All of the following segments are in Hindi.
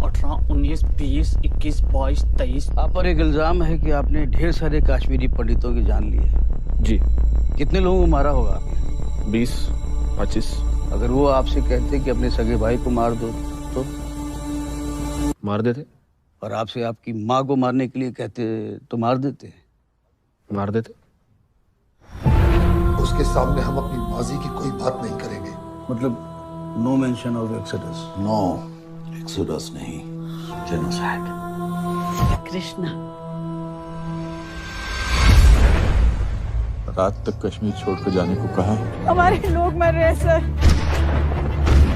18, 19, 20, 21, 22, 23। आप पर एक इल्जाम है कि आपने ढेर सारे कश्मीरी पंडितों की जान ली है। जी। कितने लोगों को मारा होगा आपने? 20, 25। अगर वो आपसे कहते कि अपने सगे भाई को मार दो तो? मार देते। और आपसे आपकी माँ को मारने के लिए कहते तो मार देते? मार देते। उसके सामने हम अपनी माजी की कोई बात नहीं करेंगे। मतलब no mention of exodus? No exodus नहीं, जेनोसाइड। कृष्णा, रात तक कश्मीर छोड़कर जाने को कहा है। हमारे लोग मर रहे हैं सर।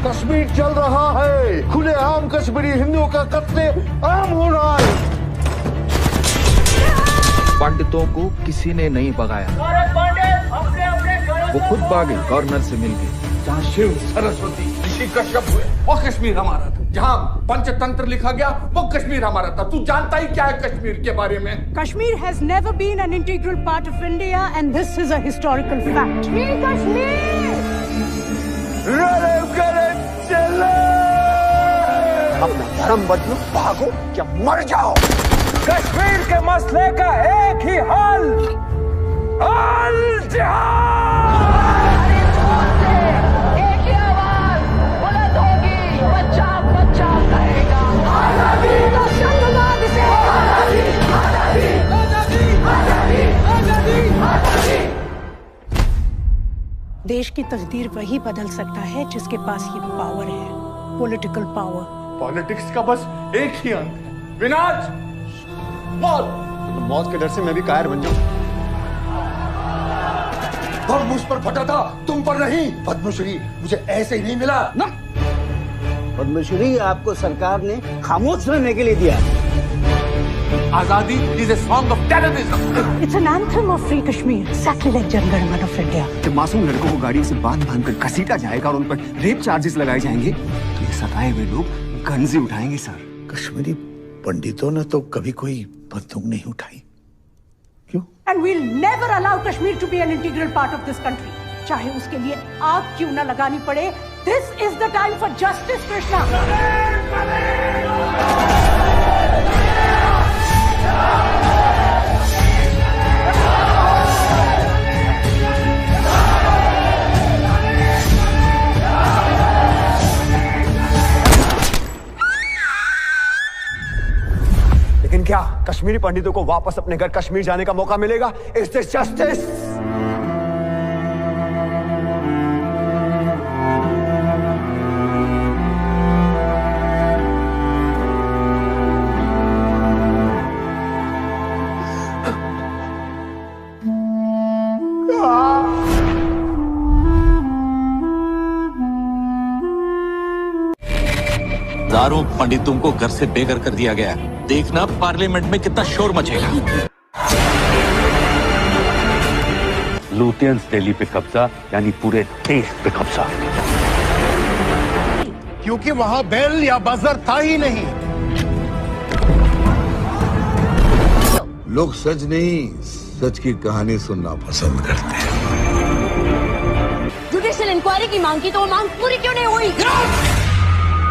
कश्मीर चल रहा है, खुलेआम कश्मीरी हिंदुओं का कत्ले आम हो रहा है। पंडितों को किसी ने नहीं भगाया, वो खुद भागे, गवर्नर से मिल गए। जहाँ शिव, सरस्वती, ऋषि कश्यप हुए वो कश्मीर हमारा था। जहाँ पंचतंत्र लिखा गया वो कश्मीर हमारा था। तू जानता ही क्या है कश्मीर के बारे में? Kashmir has never been an integral part of India and this is a historical fact. Kashmir! अपना धर्म बदलो, भागो या मर जाओ। कश्मीर के मसले का एक ही हल, अल जिहाद। एक ही आवाज बुलंद होगी, बचाव बचाव कहेगा। आजादी, दहशतवाद से आजादी, आजादी, आजादी, आजादी, आजादी। देश की तकदीर वही बदल सकता है जिसके पास ये पावर है, पॉलिटिकल पावर। पॉलिटिक्स का बस एक ही अंत है, विनाश, मौत। तो मौत के डर से मैं भी कायर बन जाऊं। बम मुझ पर फटा था, तुम पर नहीं। पद्मश्री मुझे ऐसे ही नहीं मिला ना। पद्मश्री आपको सरकार ने खामोश रहने के लिए दिया। आजादी is a song of terrorism. It's an anthem of free Kashmir, exactly like Jan Gan Man of India. जब मासूम लड़कों को गाड़ियों से बांध कर घसीटा जाएगा और उन पर रेप चार्जेस लगाए जाएंगे तो ये सताए हुए लोग गन्जे उठाएंगे सर। कश्मीरी पंडितों ने तो कभी कोई बंदूक नहीं उठाई। क्यों? And we'll never allow Kashmir to be an integral part of this country. चाहे उसके लिए आग क्यों न लगानी पड़े। This is the time for justice, Krishna. लेकिन क्या कश्मीरी पंडितों को वापस अपने घर कश्मीर जाने का मौका मिलेगा? Is this justice? हजारों पंडितों को घर से बेघर कर दिया गया। देखना पार्लियामेंट में कितना शोर मचेगा। लूटियंस दिल्ली पे कब्जा यानी पूरे देश पे कब्जा। क्योंकि वहां बेल या बजर था ही नहीं। लोग सच नहीं, सच की कहानी सुनना पसंद करते हैं। जुडिशियल इंक्वायरी की मांग की तो वो मांग पूरी क्यों नहीं हुई?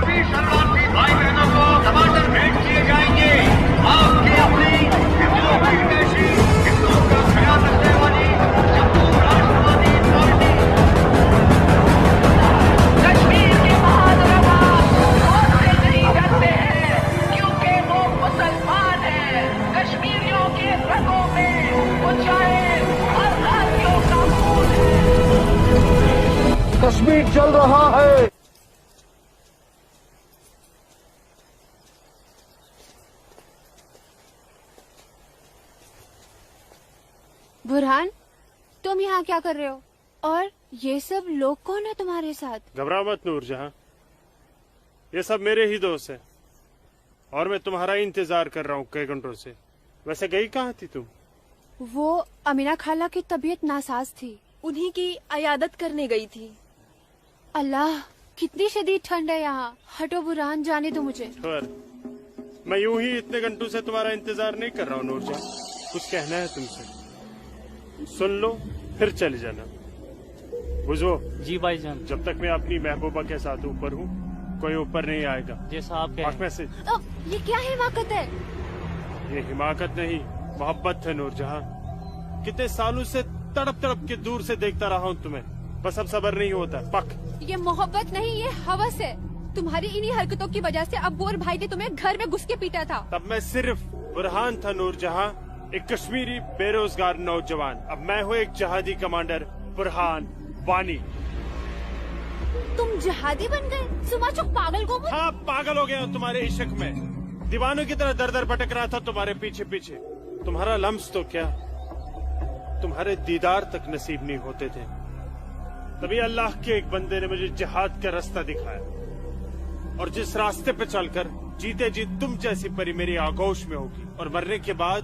शरणार्थी भाई बहनों को टमाटर भेंट किए जाएंगे। आपकी अपनी हिंदुओं की हितैषी, हिंदुओं का ख्याल रखने वाली जम्मू राष्ट्रवादी पार्टी। कश्मीर के बहादुर अवाम उससे नहीं डरते हैं क्योंकि वो मुसलमान हैं। कश्मीरियों के रगों में वो चाहे हर भारतीयों का खून है। कश्मीर चल रहा है। बुरहान, तुम यहाँ क्या कर रहे हो? और ये सब लोग कौन है तुम्हारे साथ? घबरा मत नूरजहां, ये सब मेरे ही दोस्त हैं और मैं तुम्हारा इंतजार कर रहा हूँ कई घंटों से। वैसे गई कहाँ थी तुम? वो अमीना खाला की तबीयत नासाज थी, उन्हीं की अयादत करने गई थी। अल्लाह, कितनी शदीद ठंड है यहाँ। हटो बुरहान, जाने दो मुझे। मैं यूं ही इतने घंटों से तुम्हारा इंतजार नहीं कर रहा हूँ नूरजहां। कुछ कहना है तुमसे, सुन लो फिर चले जाना। बुझो? जी भाईजान। जब तक मैं अपनी महबूबा के साथ ऊपर हूँ कोई ऊपर नहीं आएगा। जैसा आप कहें। में से ये क्या हिमाकत है? ये हिमाकत नहीं, मोहब्बत है नूरजहां। कितने सालों से तड़प तड़प के दूर से देखता रहा हूँ तुम्हें, बस अब सब्र नहीं होता। पक। ये मोहब्बत नहीं, ये हवस है। तुम्हारी इन्हीं हरकतों की वजह से अब्बू और भाई ने तुम्हें घर में घुस के पीटा था। तब मैं सिर्फ बुरहान था नूरजहां, एक कश्मीरी बेरोजगार नौजवान। अब मैं हूँ एक जहादी कमांडर, बुरहान वानी। तुम जहादी बन गए? सुमाचुक पागल को? हाँ, पागल हो गया हूँ तुम्हारे इश्क में। दीवानों की तरह दर दर भटक रहा था तुम्हारे पीछे पीछे। तुम्हारा लम्स तो क्या, तुम्हारे दीदार तक नसीब नहीं होते थे। तभी अल्लाह के एक बंदे ने मुझे जिहाद का रास्ता दिखाया, और जिस रास्ते पे चलकर जीते जी तुम जैसी परी मेरी आगोश में होगी, और मरने के बाद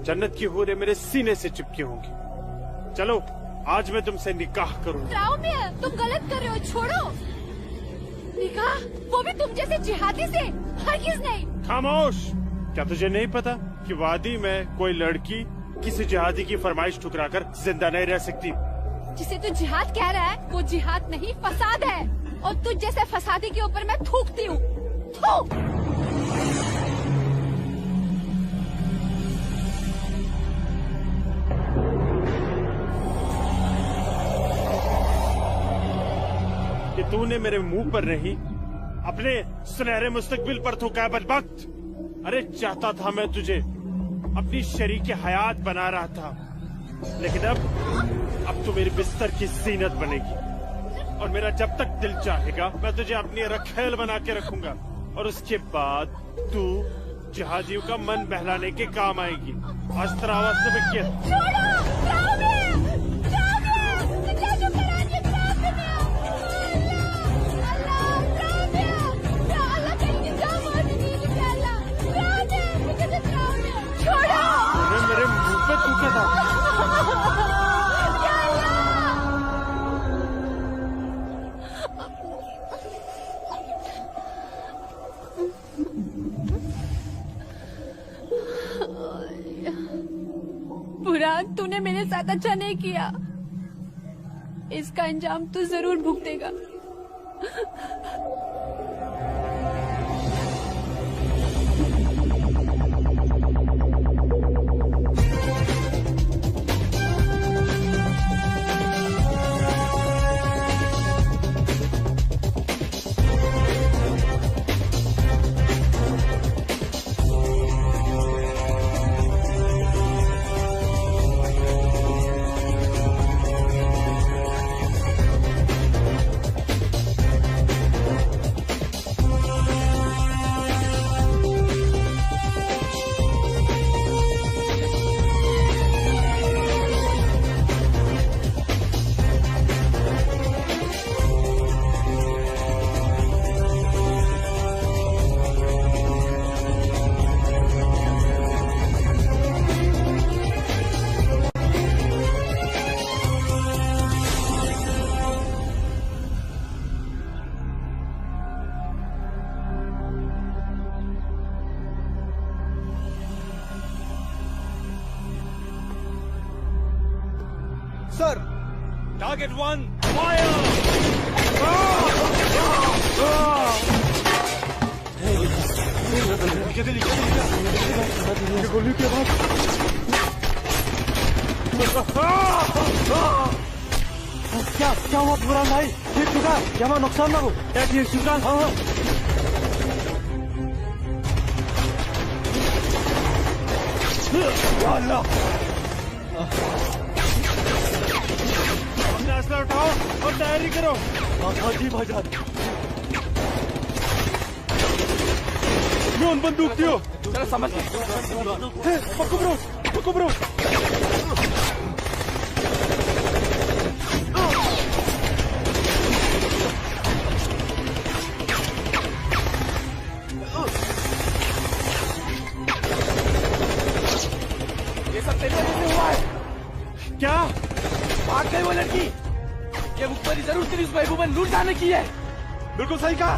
जन्नत की हूरें मेरे सीने से चिपकी होंगी। चलो आज मैं तुमसे निकाह करूंगा। तुम गलत कर रहे हो, छोड़ो। निकाह? वो भी तुम जैसे जिहादी से? हरगिज़ नहीं। खामोश। क्या तुझे नहीं पता कि वादी में कोई लड़की किसी जिहादी की फरमाइश ठुकराकर जिंदा नहीं रह सकती? जिसे तू जिहाद कह रहा है वो जिहाद नहीं, फसाद है। और तुझ जैसे फसादी के ऊपर मैं थूकती हूँ। कि तूने मेरे मुंह पर नहीं, अपने सुनहरे मुस्तकबिल पर थूका बदबख्त। अरे चाहता था मैं तुझे अपनी शरीक हयात बना रहा था, लेकिन अब तू मेरे बिस्तर की जीनत बनेगी। और मेरा जब तक दिल चाहेगा मैं तुझे अपनी रखेल बना के रखूंगा, और उसके बाद तू जिहादियों का मन बहलाने के काम आएगी। आज तेरा आवाज में क्या? मेरे मुंह पे थूका था। बुरहान, तूने मेरे साथ अच्छा नहीं किया। इसका अंजाम तू जरूर भुगतेगा। Sir, target 1 fire. गोली के बाद क्या हुआ बुरहान भाई? ठीक चुका? क्या नुकसान ना हो? ठीक चुका? हाँ अल्लाह, फैसला उठाओ और तैयारी करो। हाँ जी भाईजान। ड्रोन बंदूक दियो। चलो समझ पक्को ब्रो, पक्को ब्रो। ये सब तेरे वजह से हुआ है। क्या? भाग गई वो लड़की। ये मुखबरी जरूर तेरी उस महबूबा नूरजहां ने की है। बिल्कुल सही कहा,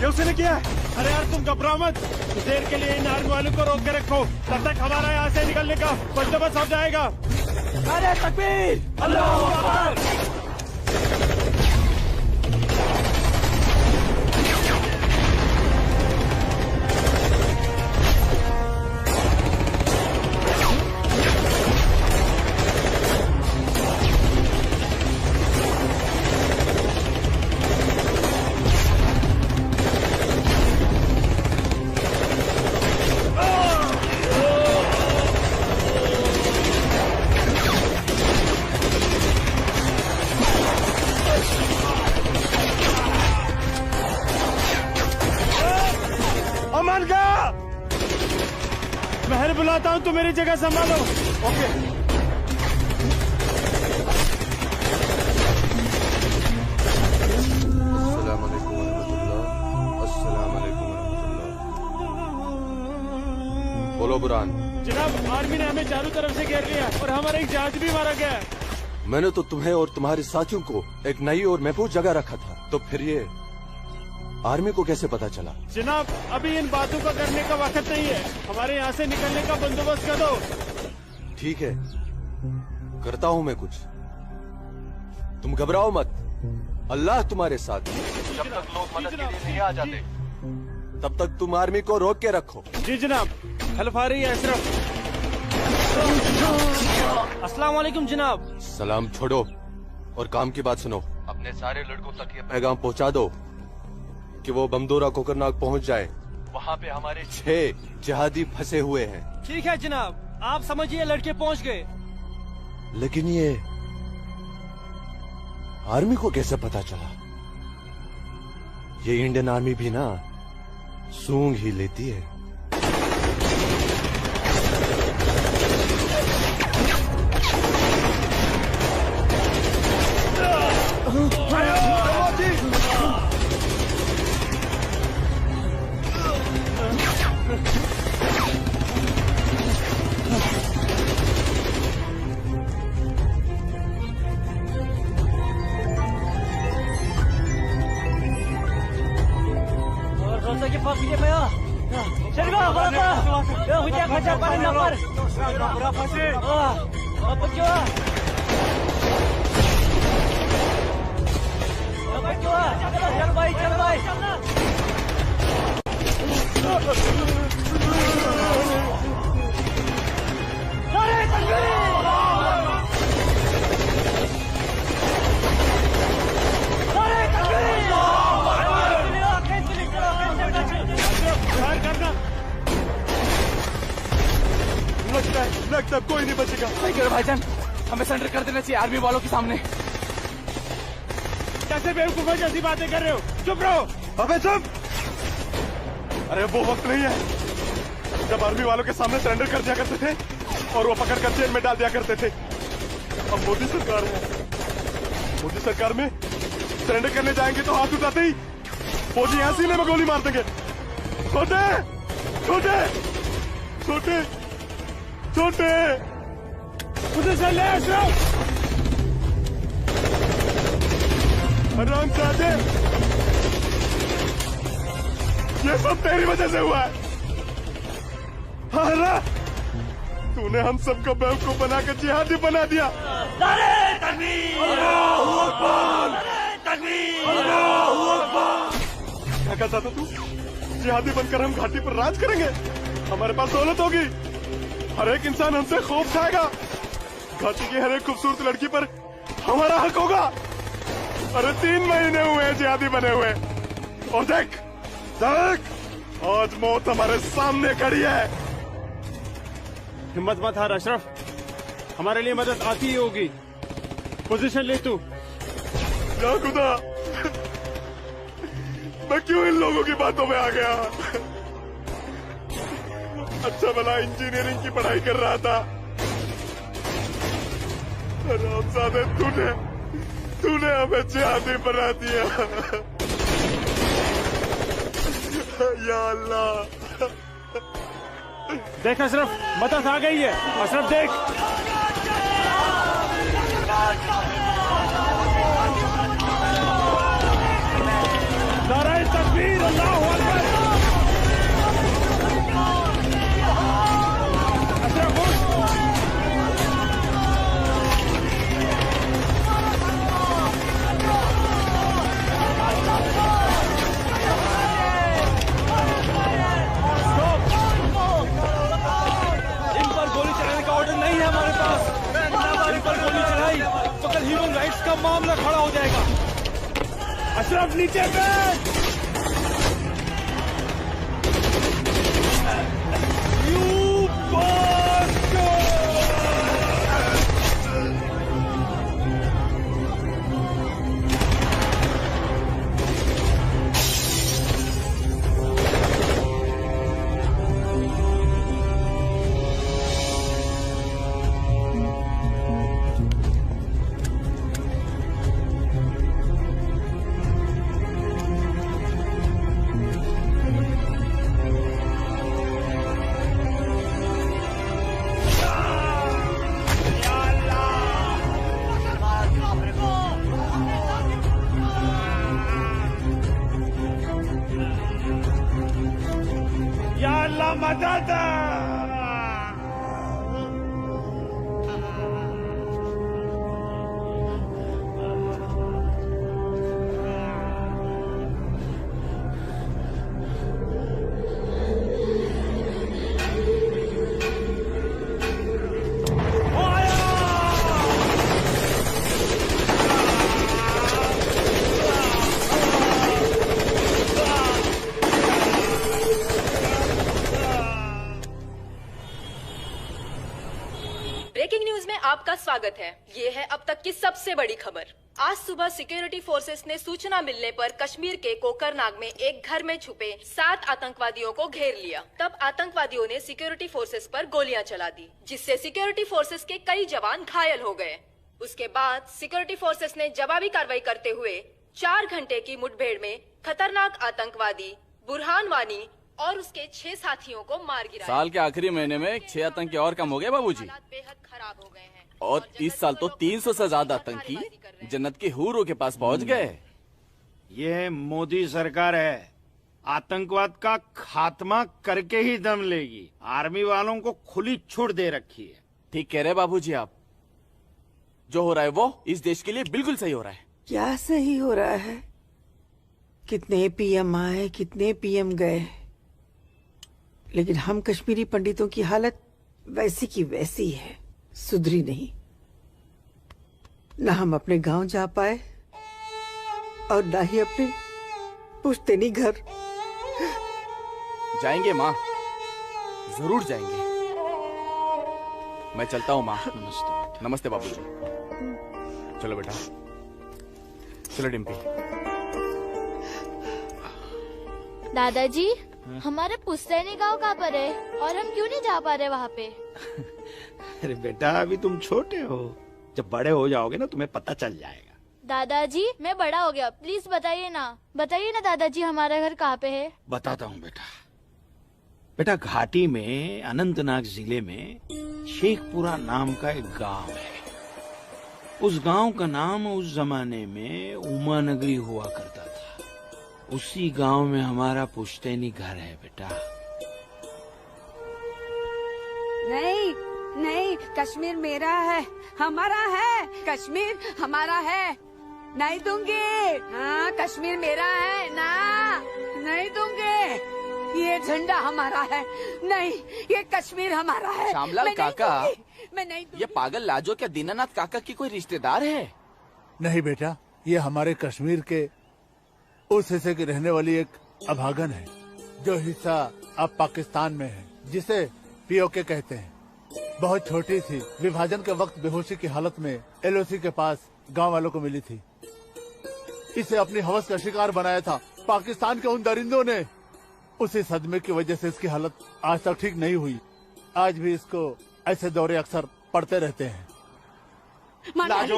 ये उसने किया है। अरे यार तुम घबराओ मत, देर के लिए इन आर्मी वालों को रोक के रखो, तब तक हमारा यहाँ से निकलने का बंदोबस्त हो जाएगा। अरे तकबीर, अल्लाहू अकबर। बुलाता हूँ, तुम मेरी जगह संभालो। ओके। बोलो बुरहान। जनाब, आर्मी ने हमें चारों तरफ से घेर लिया और हमारा एक जहाज भी मारा गया है। मैंने तो तुम्हें और तुम्हारे साथियों को एक नई और महफूज जगह रखा था, तो फिर ये आर्मी को कैसे पता चला? जनाब, अभी इन बातों का करने का वक्त नहीं है, हमारे यहाँ से निकलने का बंदोबस्त कर दो। ठीक है, करता हूँ मैं कुछ। तुम घबराओ मत, अल्लाह तुम्हारे साथ है। जब तक लोग मदद के लिए नहीं आ जाते, तब तक तुम आर्मी को रोक के रखो। जी जनाब। हेल्प आ रही है अशरफ। अस्सलाम वालेकुम जनाब। सलाम छोड़ो और काम की बात सुनो। अपने सारे लड़कों तक ये पैगाम पहुंचा दो कि वो बमदोरा कोकरनाग पहुंच जाए। वहाँ पे हमारे 6 जिहादी फंसे हुए हैं। ठीक है जनाब, आप समझिए लड़के पहुंच गए। लेकिन ये आर्मी को कैसे पता चला? ये इंडियन आर्मी भी ना सूंघ ही लेती है। लगता कोई नहीं बचेगा। सही करो भाईजान, हमें सरेंडर कर देना चाहिए आर्मी वालों के सामने। कैसे बेवकूफों जैसी बातें कर रहे हो? चुप रहो। अबे चुप! अरे वो वक्त नहीं है जब आर्मी वालों के सामने सरेंडर कर दिया करते थे और वो पकड़ कर जेल में डाल दिया करते थे। अब मोदी सरकार है, मोदी सरकार में सरेंडर करने जाएंगे तो हाथ उठाते ही फौजी यहाँ सीने में गोली मार देंगे। छोटे छोटे छोटे छोटे उसे चल ले अशरफ। हरामजादे, ये सब तेरी वजह से हुआ है। हारा, तूने हम सबको बेवकूफ बनाकर जिहादी बना दिया। नारे तकबीर! अल्लाहू अकबर! तकबीर! अल्लाहू अकबर! क्या कहता था तू? जिहादी बनकर हम घाटी पर राज करेंगे, हमारे पास दौलत होगी, हर एक इंसान हमसे खौफ खाएगा, घाटी की हर एक खूबसूरत लड़की पर हमारा हक होगा। अरे 3 महीने हुए हैं जिहादी बने हुए, और देख देख आज मौत हमारे सामने खड़ी है। हिम्मत मत हार अशरफ, हमारे लिए मदद आती ही होगी। पोजीशन ले तू। या खुदा, मैं क्यों इन लोगों की बातों में आ गया? अच्छा भला इंजीनियरिंग की पढ़ाई कर रहा था। हरामजादे, तूने हमें जिहादी बना दिया। या अल्लाह। देख अशरफ, मदद आ गई है। अशरफ देख। नारे तकबीर! अल्लाहू अकबर! अशरफ उठ! नहीं है हमारे पास, हमारे पर गोली चलाई तो कल ह्यूमन राइट्स का मामला खड़ा हो जाएगा। अशरफ नीचे बैठ। दादा। ब्रेकिंग न्यूज में आपका स्वागत है। ये है अब तक की सबसे बड़ी खबर। आज सुबह सिक्योरिटी फोर्सेस ने सूचना मिलने पर कश्मीर के कोकरनाग में एक घर में छुपे 7 आतंकवादियों को घेर लिया। तब आतंकवादियों ने सिक्योरिटी फोर्सेस पर गोलियां चला दी, जिससे सिक्योरिटी फोर्सेस के कई जवान घायल हो गए। उसके बाद सिक्योरिटी फोर्सेस ने जवाबी कार्रवाई करते हुए 4 घंटे की मुठभेड़ में खतरनाक आतंकवादी बुरहान वानी और उसके 6 साथियों को मार गिराया। साल के आखिरी महीने में 6 आतंकी और कम हो गए बाबूजी। बेहद खराब हो गए हैं और इस साल तो 300 से ज्यादा आतंकी जन्नत के हूरों के पास पहुंच गए। ये मोदी सरकार है, आतंकवाद का खात्मा करके ही दम लेगी। आर्मी वालों को खुली छूट दे रखी है। ठीक कह रहे बाबूजी आप। जो हो रहा है वो इस देश के लिए बिल्कुल सही हो रहा है। क्या सही हो रहा है? कितने पीएम आए, कितने पीएम गए, लेकिन हम कश्मीरी पंडितों की हालत वैसी की वैसी है, सुधरी नहीं। न हम अपने गांव जा पाए और न ही अपने पुश्तैनी घर। जाएंगे माँ, जरूर जाएंगे। मैं चलता हूँ माँ। नमस्ते। नमस्ते बाबूजी। चलो बेटा, चलो डिम्पी। दादाजी, हमारे पुश्तैनी गांव कहाँ पर है और हम क्यों नहीं जा पा रहे वहाँ पे? अरे बेटा, अभी तुम छोटे हो, जब बड़े हो जाओगे ना तुम्हें पता चल जाएगा। दादाजी, मैं बड़ा हो गया, प्लीज बताइए ना दादाजी हमारा घर कहाँ पे है? बताता हूँ बेटा। बेटा, घाटी में अनंतनाग जिले में शेखपुरा नाम का एक गांव है। उस गांव का नाम उस जमाने में उमा नगरी हुआ करता था। उसी गांव में हमारा पुश्तैनी घर है बेटा। नहीं नहीं, कश्मीर मेरा है, हमारा है। कश्मीर हमारा है, नहीं दूंगी। हाँ, कश्मीर मेरा है ना, नहीं दूंगी। ये झंडा हमारा है, नहीं, ये कश्मीर हमारा है। श्यामलाल काका, मैं नहीं दूंगी। ये पागल लाजो क्या दीनानाथ काका की कोई रिश्तेदार है? नहीं बेटा, ये हमारे कश्मीर के उस हिस्से की रहने वाली एक अभागन है, जो हिस्सा अब पाकिस्तान में है, जिसे पीओके कहते हैं। बहुत छोटी थी, विभाजन के वक्त बेहोशी की हालत में एलओसी के पास गांव वालों को मिली थी। इसे अपनी हवस का शिकार बनाया था पाकिस्तान के उन दरिंदों ने। उसी सदमे की वजह से इसकी हालत आज तक ठीक नहीं हुई। आज भी इसको ऐसे दौरे अक्सर पड़ते रहते हैं। लाजो,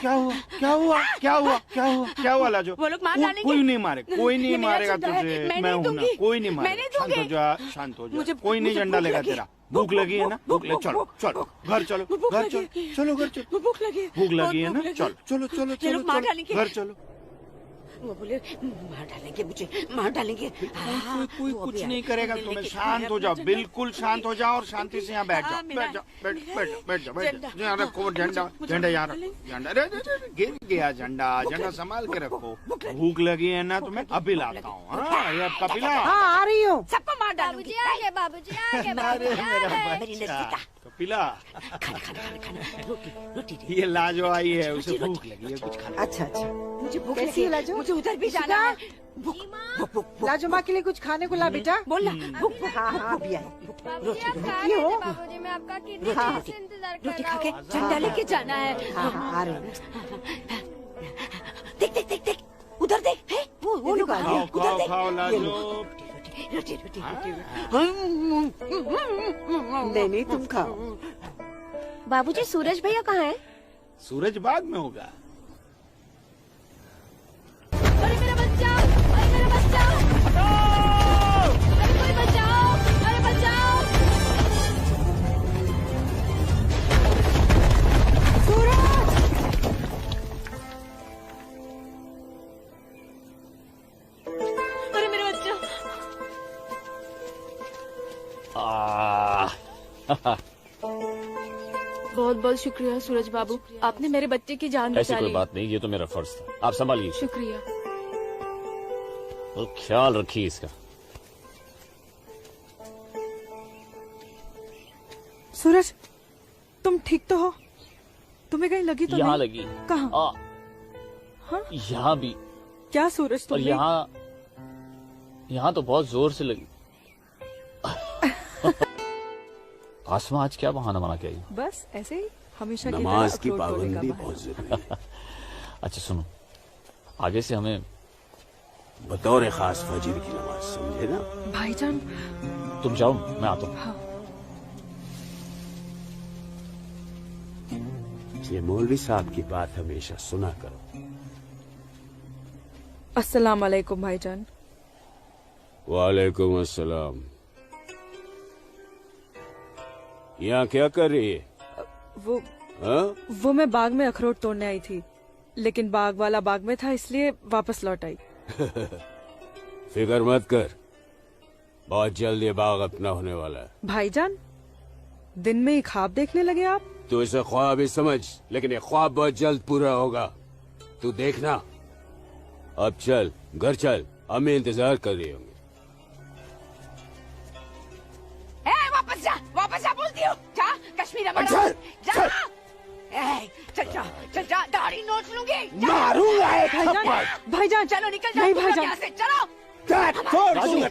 क्या हुआ क्या हुआ क्या हुआ क्या हुआ क्या हुआ लाजो? वो लोग मार डालेंगे। कोई नहीं मारे, कोई नहीं मारेगा तुझे। मैं हूँ ना, कोई नहीं मैं मारेगा। नहीं शांत हो दूंगी। जा, शांत हो जा। मुझे- कोई नहीं मुझे झंडा भूख लेगा लगी। तेरा। भूख लगी है ना? भूख लगी, चलो चलो घर चलो, घर चलो, चलो घर चलो। भूख लगी, भूख लगी है ना? भूख लगी। चलो चलो चलो ये चलो लोग मार चलो, डालेंगे। घर चलो। वो बोले मार डालेंगे, मुझे मार डालेंगे। कोई कुछ नहीं करेगा तुम्हें। शांत हो जाओ, बिल्कुल शांत हो जाओ और शांति से यहाँ बैठ जाओ। बैठ जाओ, बैठ बैठ बैठ जाओ, बैठ जाओ। यहाँ रखो झंडा, झंडा यहाँ रखो, झंडा। अरे गिर गया झंडा, झंडा संभाल के रखो। भूख लगी है ना तुम्हें? अभी लाता हूँ। हाँ, ये आपका पिला। हाँ, आ रही हूँ। सबको मार डालूंगी। बाबूजी आ गए, अरे मेरा बच्चा, तो पिला। ये लाजो आई है, उसे भूख लगी है, कुछ खाना। अच्छा अच्छा, मुझे भूख कैसी लगी है है, लाजो? मुझे उधर भी जाना है। लाजो माँ के लिए कुछ खाने को ला बेटा। बोल ना। हाँ हाँ, अभी आई। बाबूजी आप कहाँ ये हो? रहते? बाबूजी मैं आपका कितने हाँ, देर से इंतजार कर रोटी रहा खा के हूँ। झंडा लेके जाना है। हाँ हाँ, आ रही हूँ। देख देख देख देख, उधर देख। है वो लोग आ गए। खाओ उधर खाओ देख। खाओ ये लाजो। लो, रोटी रोटी रोटी। नहीं नहीं, तुम खाओ। बाबूजी सूरज भैया कहाँ है? सूरज बाद में होगा। अरे मेरा बच्चा, अरे मेरा बच्चा, अरे कोई बचाओ, अरे बचाओ। अरे मेरा बच्चा। बहुत बहुत शुक्रिया सूरज बाबू, आपने मेरे बच्चे की जान ऐसी बचा कोई ली। बात नहीं, ये तो मेरा फर्ज था। आप संभालिए, शुक्रिया। तो ख्याल रखिए इसका। सूरज, तुम ठीक तो हो? तुम्हें कहीं लगी तो यहाँ नहीं? लगी। कहाँ? हाँ? यहाँ भी। क्या सूरज और तुम्हें? यहाँ तो बहुत जोर से लगी। आसमा आज क्या बहाना बना के आई? बस ऐसे ही, हमेशा की नमाज तरह की अखरोट तोड़ने का पाबंदी बहाना। बहुत जरूरी है। अच्छा सुनो, आगे से हमें बतौर खास फजर की नमाज, समझे ना? भाईजान, तुम जाओ, मैं आता हूँ। हाँ। ये मौलवी साहब की बात हमेशा सुना करो। अस्सलाम वालेकुम भाईजान। वालेकुम अस्सलाम। यहाँ क्या कर रही है? वो हाँ? वो मैं बाग में अखरोट तोड़ने आई थी, लेकिन बाग वाला बाग में था, इसलिए वापस लौट आई। फिक्र मत कर, बहुत जल्द ये बाग अपना होने वाला है। भाईजान, दिन में ही ख्वाब देखने लगे आप? तू इसे ख्वाब ही समझ, लेकिन ये ख्वाब बहुत जल्द पूरा होगा, तू देखना। अब चल, घर चल, अम्मी इंतजार कर रही होंगी। वापस जा बोलती हूँ। जा, कश्मीर हमारा। जा। चल जा, दाढ़ी नोच लूंगी। मारूंगा एक भाईजान, भाईजान, चलो निकल जाओ। नहीं तुम लोग भाईजान, यहाँ से चलो।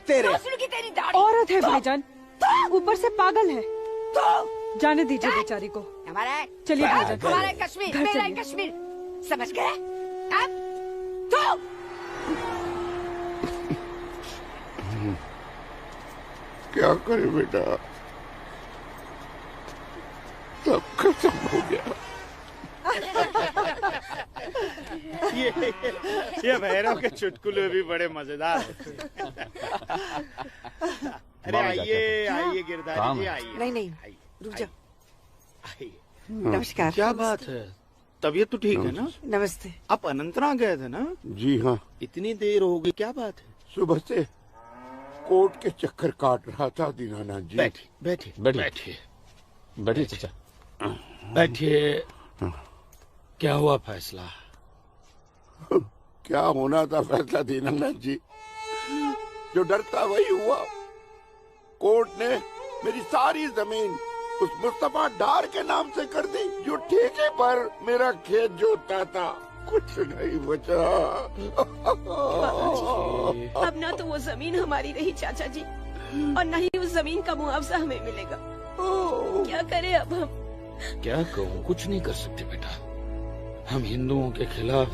तेरे नोच लूंगी तेरी दाढ़ी। औरत है भाईजान, ऊपर से पागल है। जाने दीजिए बेचारी को। हमारा है। चलिए भाईजान, हमारा है कश्मीर, घर मेरा है चलिए। कश्मीर, समझ गए? अब तो क्या करे बेटा, सब खत्म हो गया। ये भैरव के चुटकुले भी बड़े मजेदार हैं। अरे आइए आइए गिरधारी जी, आइए। नहीं, रुक जाओ। नमस्कार। नमस्कार। क्या बात है, तबीयत तो ठीक है ना? नमस्ते। आप अनंतनाग गए थे ना? जी हाँ, इतनी देर हो गई, क्या बात है? सुबह से कोर्ट के चक्कर काट रहा था दीनानाथ जी। बैठिए बैठिए बैठिए बैठिए चाचा, बैठिए। क्या हुआ फैसला? क्या होना था फैसला दीनानाथ जी, जो डर था वही हुआ। कोर्ट ने मेरी सारी जमीन उस मुस्तफा डार के नाम से कर दी, जो ठेके पर मेरा खेत जोतता था। कुछ नहीं बचा। अब ना तो वो जमीन हमारी रही चाचा जी, और न ही उस जमीन का मुआवजा हमें मिलेगा। क्या करें अब हम? क्या कहूँ, कुछ नहीं कर सकते बेटा। हम हिंदुओं के खिलाफ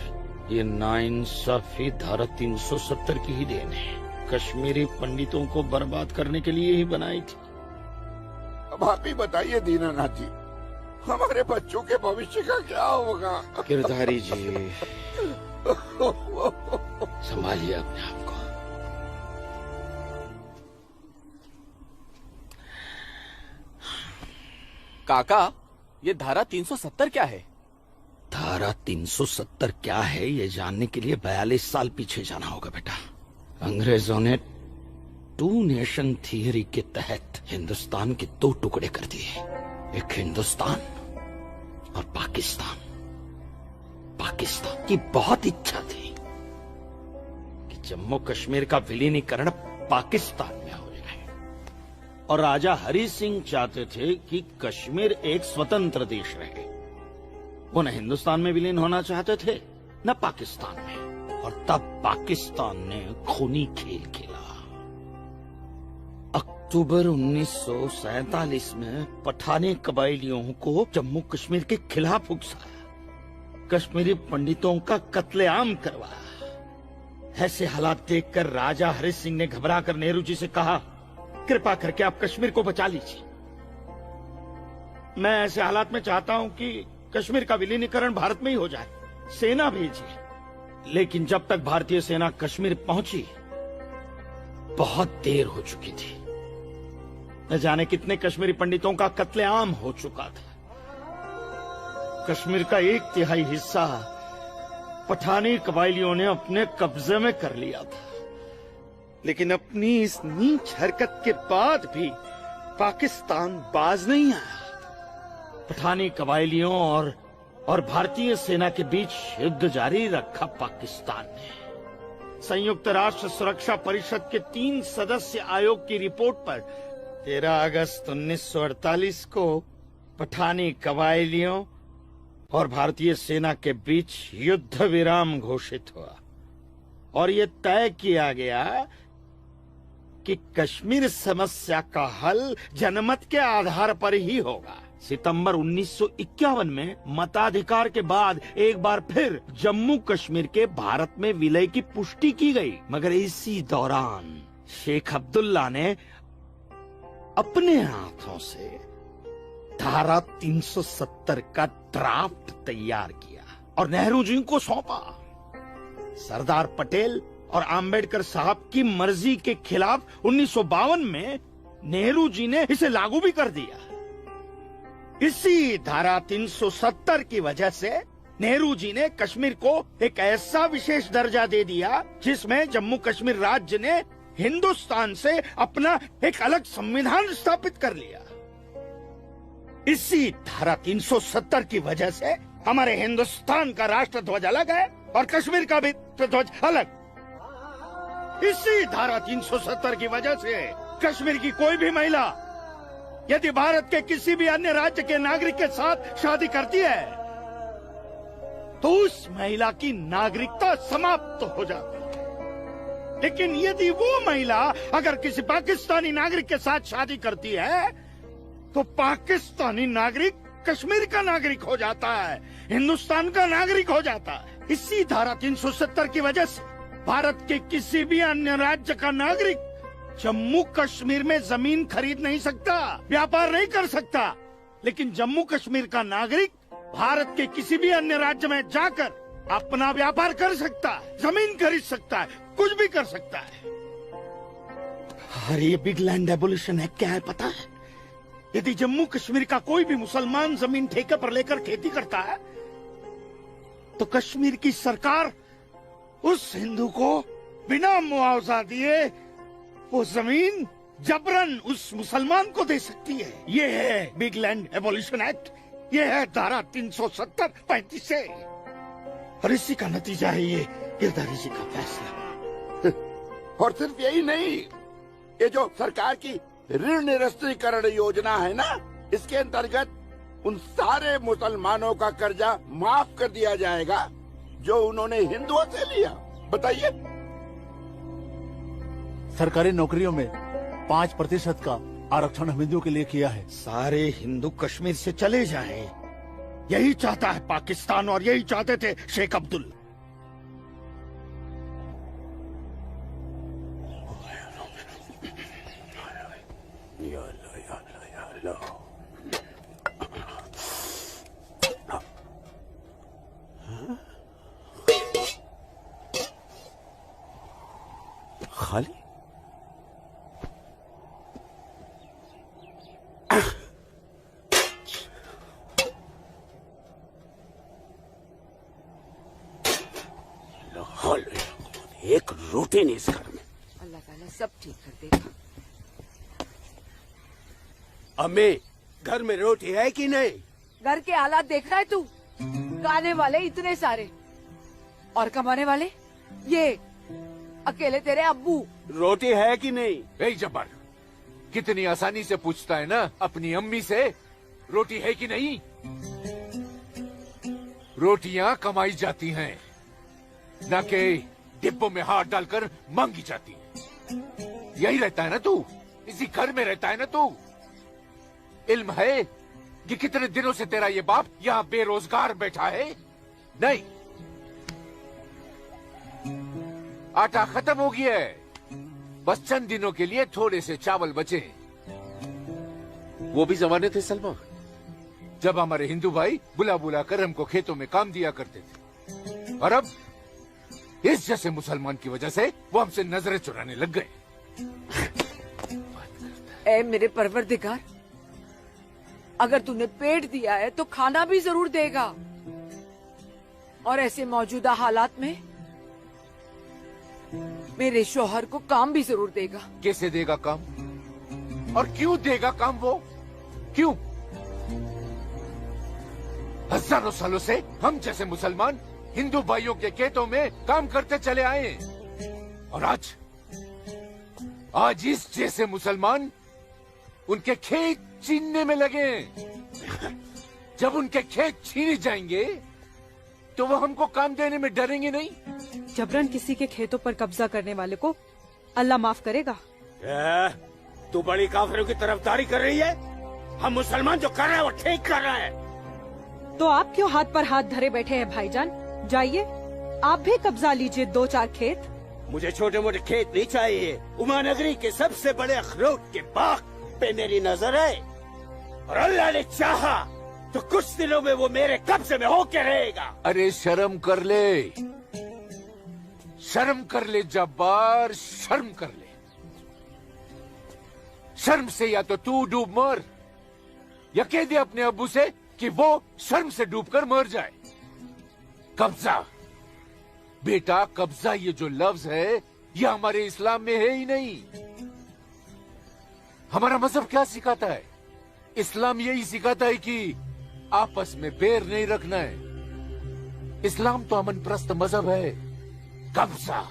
ये नाइंसाफी धारा 370 की ही देन है। कश्मीरी पंडितों को बर्बाद करने के लिए ही बनाई थी। अब आप ही बताइए दीनानाथ जी, हमारे बच्चों के भविष्य का क्या होगा? गिरधारी जी, संभालिए अपने आप को। काका, ये धारा 370 क्या है? धारा 370 क्या है, ये जानने के लिए 42 साल पीछे जाना होगा बेटा। अंग्रेजों ने टू नेशन थियरी के तहत हिंदुस्तान के दो टुकड़े कर दिए, एक हिंदुस्तान और पाकिस्तान। पाकिस्तान की बहुत इच्छा थी कि जम्मू कश्मीर का विलीनीकरण पाकिस्तान में हो जाए, और राजा हरि सिंह चाहते थे कि कश्मीर एक स्वतंत्र देश रहे। वो न हिंदुस्तान में विलीन होना चाहते थे न पाकिस्तान में, और तब पाकिस्तान ने खूनी खेल खेला। अक्टूबर 1947 में पठानी कबायलियों को जम्मू कश्मीर के खिलाफ उकसाया, कश्मीरी पंडितों का कत्लेआम करवाया। ऐसे हालात देखकर राजा हरि सिंह ने घबराकर नेहरू जी से कहा, कृपा करके आप कश्मीर को बचा लीजिए। मैं ऐसे हालात में चाहता हूं कि कश्मीर का विलीनीकरण भारत में ही हो जाए, सेना भेजिए। लेकिन जब तक भारतीय सेना कश्मीर पहुंची, बहुत देर हो चुकी थी। न जाने कितने कश्मीरी पंडितों का कत्लेआम हो चुका था। कश्मीर का 1/3 हिस्सा पठानी कबायलियों ने अपने कब्जे में कर लिया था। लेकिन अपनी इस नीच हरकत के बाद भी पाकिस्तान बाज नहीं आया। पठानी कबायलियों और भारतीय सेना के बीच युद्ध जारी रखा पाकिस्तान ने। संयुक्त राष्ट्र सुरक्षा परिषद के 3 सदस्य आयोग की रिपोर्ट पर 13 अगस्त 1948 को पठानी कबायलियों और भारतीय सेना के बीच युद्ध विराम घोषित हुआ और ये तय किया गया कि कश्मीर समस्या का हल जनमत के आधार पर ही होगा। सितंबर 1951 में मताधिकार के बाद एक बार फिर जम्मू कश्मीर के भारत में विलय की पुष्टि की गई, मगर इसी दौरान शेख अब्दुल्ला ने अपने हाथों से धारा 370 का ड्राफ्ट तैयार किया और नेहरू जी को सौंपा। सरदार पटेल और आम्बेडकर साहब की मर्जी के खिलाफ 1952 में नेहरू जी ने इसे लागू भी कर दिया। इसी धारा 370 की वजह से नेहरू जी ने कश्मीर को एक ऐसा विशेष दर्जा दे दिया जिसमें जम्मू कश्मीर राज्य ने हिंदुस्तान से अपना एक अलग संविधान स्थापित कर लिया। इसी धारा 370 की वजह से हमारे हिंदुस्तान का राष्ट्र ध्वज अलग है और कश्मीर का भी ध्वज अलग। इसी धारा 370 की वजह से कश्मीर की कोई भी महिला यदि भारत के किसी भी अन्य राज्य के नागरिक के साथ शादी करती है तो उस महिला की नागरिकता समाप्त हो जाती है। लेकिन यदि वो महिला अगर किसी पाकिस्तानी नागरिक के साथ शादी करती है तो पाकिस्तानी नागरिक कश्मीर का नागरिक हो जाता है, हिंदुस्तान का नागरिक हो जाता है। इसी धारा 370 की वजह से भारत के किसी भी अन्य राज्य का नागरिक जम्मू कश्मीर में जमीन खरीद नहीं सकता, व्यापार नहीं कर सकता, लेकिन जम्मू कश्मीर का नागरिक भारत के किसी भी अन्य राज्य में जाकर अपना व्यापार कर सकता है, जमीन खरीद सकता है, कुछ भी कर सकता है। अरे ये बिग लैंड एबोल्यूशन एक्ट क्या है पता है? यदि जम्मू कश्मीर का कोई भी मुसलमान जमीन ठेके पर लेकर खेती करता है तो कश्मीर की सरकार उस हिंदू को बिना मुआवजा दिए वो जमीन जबरन उस मुसलमान को दे सकती है। ये है बिग लैंड एबोल्यूशन एक्ट, ये है धारा 370-35 से, और इसी का नतीजा है ये गिरधारी जी का फैसला। और सिर्फ यही नहीं, ये जो सरकार की ऋण निरस्तीकरण योजना है ना, इसके अंतर्गत उन सारे मुसलमानों का कर्जा माफ कर दिया जाएगा जो उन्होंने हिंदुओं से लिया। बताइए। सरकारी नौकरियों में 5% का आरक्षण हम हिंदुओं के लिए किया है। सारे हिंदू कश्मीर से चले जाएं, यही चाहता है पाकिस्तान और यही चाहते थे शेख अब्दुल्ला। खाली एक रोटी नहीं इस घर में। अल्लाह ताला सब ठीक कर देगा। अम्मी, घर में रोटी है कि नहीं? घर के हालात देख रहा है तू? गाने वाले इतने सारे और कमाने वाले ये अकेले तेरे अब्बू। रोटी है कि नहीं? ए जब्बार, कितनी आसानी से पूछता है ना अपनी अम्मी से रोटी है कि नहीं। रोटियां कमाई जाती हैं, न कि डिब्बों में हाथ डालकर मांगी जाती है। यही रहता है ना तू, इसी घर में रहता है ना तू। इल्म है कि कितने दिनों से तेरा ये बाप यहाँ बेरोजगार बैठा है? नहीं, आटा खत्म हो गया है, बस चंद दिनों के लिए थोड़े से चावल बचे। वो भी जमाने थे सलमा, जब हमारे हिंदू भाई बुला बुला कर हमको खेतों में काम दिया करते थे, और अब इस जैसे मुसलमान की वजह से वो हमसे नजरें चुराने लग गए। ए मेरे परवरदिगार, अगर तूने पेट दिया है तो खाना भी जरूर देगा, और ऐसे मौजूदा हालात में मेरे शौहर को काम भी जरूर देगा। कैसे देगा काम? और क्यों देगा काम वो? क्यों? हजारों सालों से हम जैसे मुसलमान हिंदू भाइयों के खेतों में काम करते चले आए हैं और आज इस जैसे मुसलमान उनके खेत छीनने में लगे हैं। जब उनके खेत छीने जाएंगे तो वो हमको काम देने में डरेंगे नहीं। जबरन किसी के खेतों पर कब्जा करने वाले को अल्लाह माफ करेगा। तू बड़ी काफिरों की तरफदारी कर रही है? हम मुसलमान जो कर रहे हैं वो ठीक कर रहे हैं। तो आप क्यों हाथ पर हाथ धरे बैठे हैं भाईजान? जाइए आप भी कब्जा लीजिए 2-4 खेत। मुझे छोटे मोटे खेत नहीं चाहिए। उमानगरी के सबसे बड़े अखरोट के बाग पे मेरी नजर है और अल्लाह ने चाहा तो कुछ दिनों में वो मेरे कब्जे में होके रहेगा। अरे शर्म कर ले, शर्म कर ले जब्बार, शर्म कर ले। शर्म से या तो तू डूब मर या कह दे अपने अब्बू से कि वो शर्म से डूबकर मर जाए। कब्जा बेटा, कब्जा ये जो लफ्ज है ये हमारे इस्लाम में है ही नहीं। हमारा मजहब क्या सिखाता है? इस्लाम यही सिखाता है कि आपस में बैर नहीं रखना है। इस्लाम तो अमन प्रस्त मजहब है। कब्जा,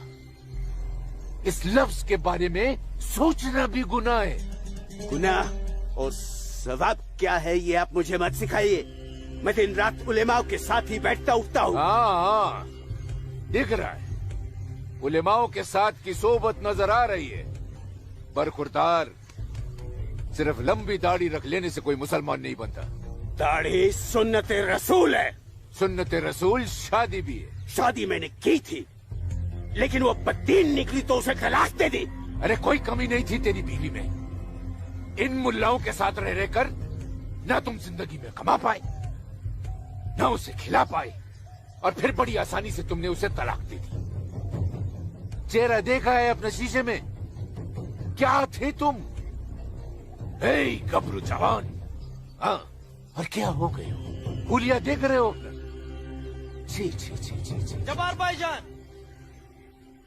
इस लफ्ज के बारे में सोचना भी गुनाह है। गुनाह और सवाब क्या है ये आप मुझे मत सिखाइए। मैं दिन रात उलेमाओं के साथ ही बैठता उठता हूँ। हाँ, दिख रहा है उलेमाओं के साथ की सोबत नजर आ रही है। बरखुरदार, सिर्फ लंबी दाढ़ी रख लेने से कोई मुसलमान नहीं बनता। दाढ़ी सुन्नत रसूल है। सुन्नत रसूल शादी भी है। शादी मैंने की थी लेकिन वो बददीन निकली तो उसे तलाक दे दी। अरे कोई कमी नहीं थी तेरी बीवी में। इन मुल्लाओं के साथ रह रहकर ना तुम जिंदगी में कमा पाए ना उसे खिला पाए और फिर बड़ी आसानी से तुमने उसे तलाक दे दी। चेहरा देखा है अपने शीशे में? क्या थे तुम? गबरू जवान। हाँ, और क्या हो गए हो? हुलिया देख रहे हो? जी जी जी जी जी। जब्बार भाईजान,